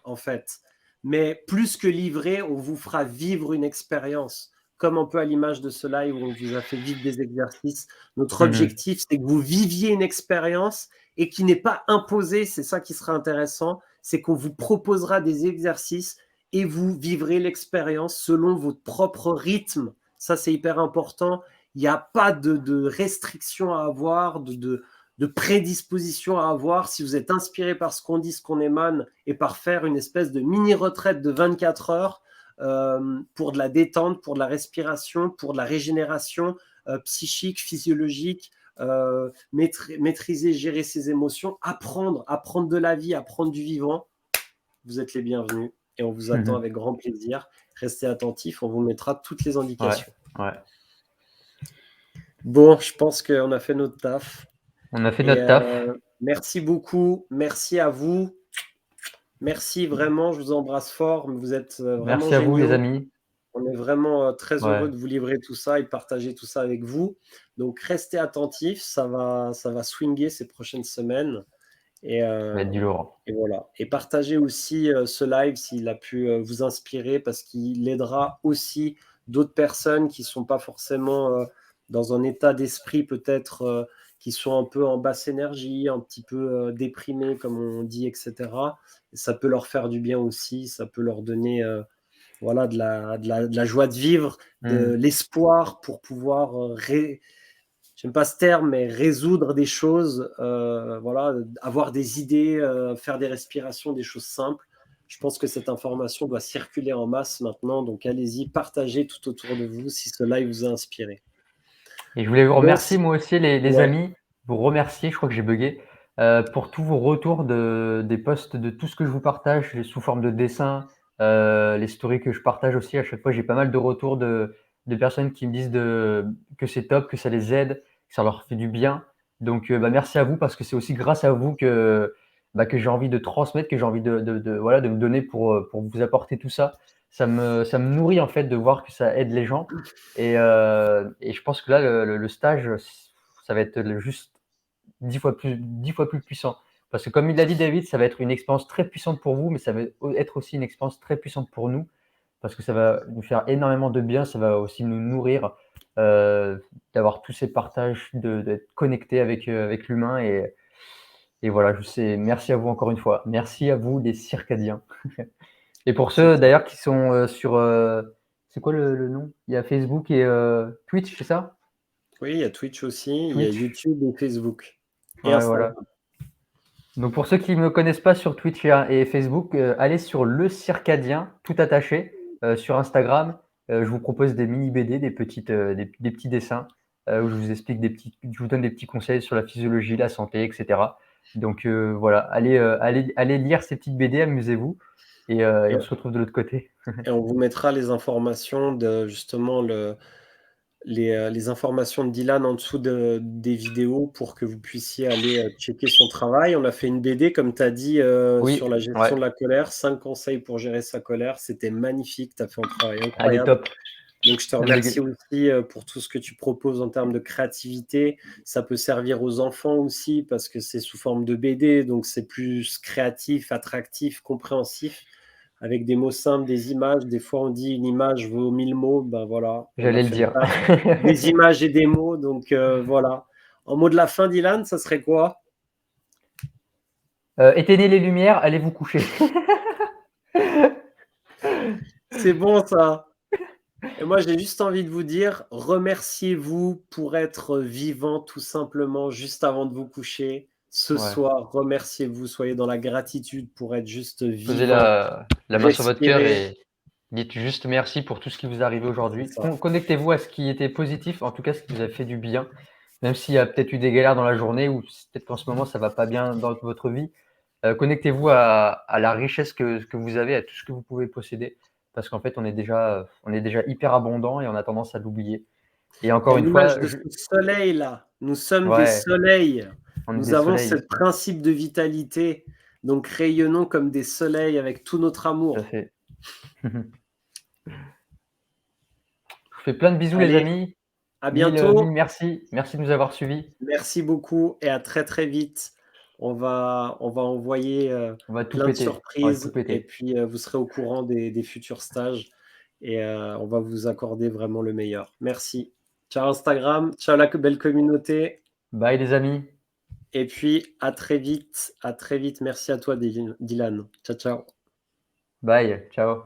en fait. Mais plus que livrer, on vous fera vivre une expérience, comme un peu à l'image de ce live où on vous a fait vivre des exercices. Notre Mmh. objectif, c'est que vous viviez une expérience et qui n'est pas imposée, c'est ça qui sera intéressant, c'est qu'on vous proposera des exercices et vous vivrez l'expérience selon votre propre rythme. Ça, c'est hyper important. Il n'y a pas de restrictions à avoir, de prédisposition à avoir. Si vous êtes inspiré par ce qu'on dit, ce qu'on émane, et par faire une espèce de mini-retraite de 24 heures pour de la détente, pour de la respiration, pour de la régénération psychique, physiologique, maîtriser, gérer ses émotions, apprendre de la vie, apprendre du vivant, vous êtes les bienvenus et on vous attend avec grand plaisir. Restez attentifs, on vous mettra toutes les indications. Ouais. Bon, je pense qu'on a fait notre taf. On a fait Et notre taf. merci beaucoup, merci à vous. Merci vraiment, je vous embrasse fort. Vous êtes vraiment Merci à vous, les géniaux. amis. On est vraiment très heureux Ouais, de vous livrer tout ça et de partager tout ça avec vous. Donc restez attentifs, ça va swinguer ces prochaines semaines. Et, ça va être du lourd. et voilà. Et partagez aussi ce live s'il a pu vous inspirer parce qu'il aidera aussi d'autres personnes qui ne sont pas forcément dans un état d'esprit peut-être qui sont un peu en basse énergie, un petit peu déprimés comme on dit, etc. Et ça peut leur faire du bien aussi, ça peut leur donner voilà, de la joie de vivre, de l'espoir pour pouvoir j'aime pas ce terme, mais résoudre des choses, voilà, avoir des idées, faire des respirations, des choses simples. Je pense que cette information doit circuler en masse maintenant, donc allez-y, partagez tout autour de vous si ce live vous a inspiré. Et je voulais vous Bon, remercier moi aussi les ouais, amis, vous remercier, je crois que j'ai buggé, pour tous vos retours des posts, de tout ce que je vous partage sous forme de dessin, les stories que je partage aussi. À chaque fois, j'ai pas mal de retours de personnes qui me disent que c'est top, que ça les aide, que ça leur fait du bien. Donc, merci à vous parce que c'est aussi grâce à vous que j'ai envie de transmettre, que j'ai envie voilà, de me donner pour vous apporter tout ça. Ça me nourrit en fait de voir que ça aide les gens. Et je pense que là, le stage, ça va être juste 10 fois plus puissant. Parce que comme il l'a dit David, ça va être une expérience très puissante pour vous, mais ça va être aussi une expérience très puissante pour nous, parce que ça va nous faire énormément de bien, ça va aussi nous nourrir, d'avoir tous ces partages, d'être connecté avec l'humain. Et voilà, merci à vous encore une fois. Merci à vous les circadiens. Et pour c'est ceux ça. d'ailleurs qui sont sur, c'est quoi le nom? Il y a Facebook et Twitch, c'est ça? Oui, il y a Twitch aussi, il y a Twitch? YouTube et Facebook et Ouais, voilà. Instagram. Donc pour ceux qui ne me connaissent pas sur Twitch et Facebook, allez sur Le Circadien, tout attaché, sur Instagram. Je vous propose des mini BD, des petits dessins, où je vous explique je vous donne des petits conseils sur la physiologie, la santé, et cetera. Donc voilà, allez lire ces petites BD, amusez-vous et Et, on se retrouve de l'autre côté. et on vous mettra les informations de justement les informations de Dylan en dessous des vidéos pour que vous puissiez aller checker son travail. On a fait une BD, comme tu as dit, Oui, sur la gestion ouais, de la colère, 5 conseils pour gérer sa colère. C'était magnifique, tu as fait un travail elle est incroyable. top. Donc, je te remercie aussi pour tout ce que tu proposes en termes de créativité. Ça peut servir aux enfants aussi parce que c'est sous forme de BD, donc c'est plus créatif, attractif, compréhensif avec des mots simples, des images. Des fois, on dit une image vaut 1000 mots. Ben voilà, on a J'allais le fait le dire. taf. Des images et des mots. Donc voilà. En mot de la fin, Dylan, ça serait quoi? Éteignez les lumières, allez vous coucher. C'est bon ça. Et moi, j'ai juste envie de vous dire, remerciez-vous pour être vivant tout simplement juste avant de vous coucher. Ce Ouais. soir, remerciez-vous, soyez dans la gratitude pour être juste Posez vivant, la main sur votre cœur respirez. et dites juste merci pour tout ce qui vous est arrivé C'est aujourd'hui. ça. Connectez-vous à ce qui était positif, en tout cas ce qui vous a fait du bien, même s'il y a peut-être eu des galères dans la journée ou peut-être qu'en ce moment ça va pas bien dans votre vie. Connectez-vous à la richesse que vous avez, à tout ce que vous pouvez posséder, parce qu'en fait on est déjà hyper abondant et on a tendance à l'oublier. Et Et encore à une l'image fois, de ce soleil-là, nous sommes des ouais, soleils. on est Nous des avons ce soleils, principe de vitalité. Donc rayonnons comme des soleils avec tout notre tout à amour. fait. Je vous fais plein de bisous les Allez, amis. à Mille bientôt. merci. Merci de nous avoir suivis. Merci beaucoup et à très très vite. On va envoyer On va tout plein de péter. On va tout surprises et péter. puis vous serez au courant des futurs stages et on va vous accorder vraiment le meilleur. Merci. Ciao Instagram, ciao la belle communauté Bye les amis. et puis à très vite. À très vite. Merci à toi Dylan. Ciao ciao. Bye. Ciao.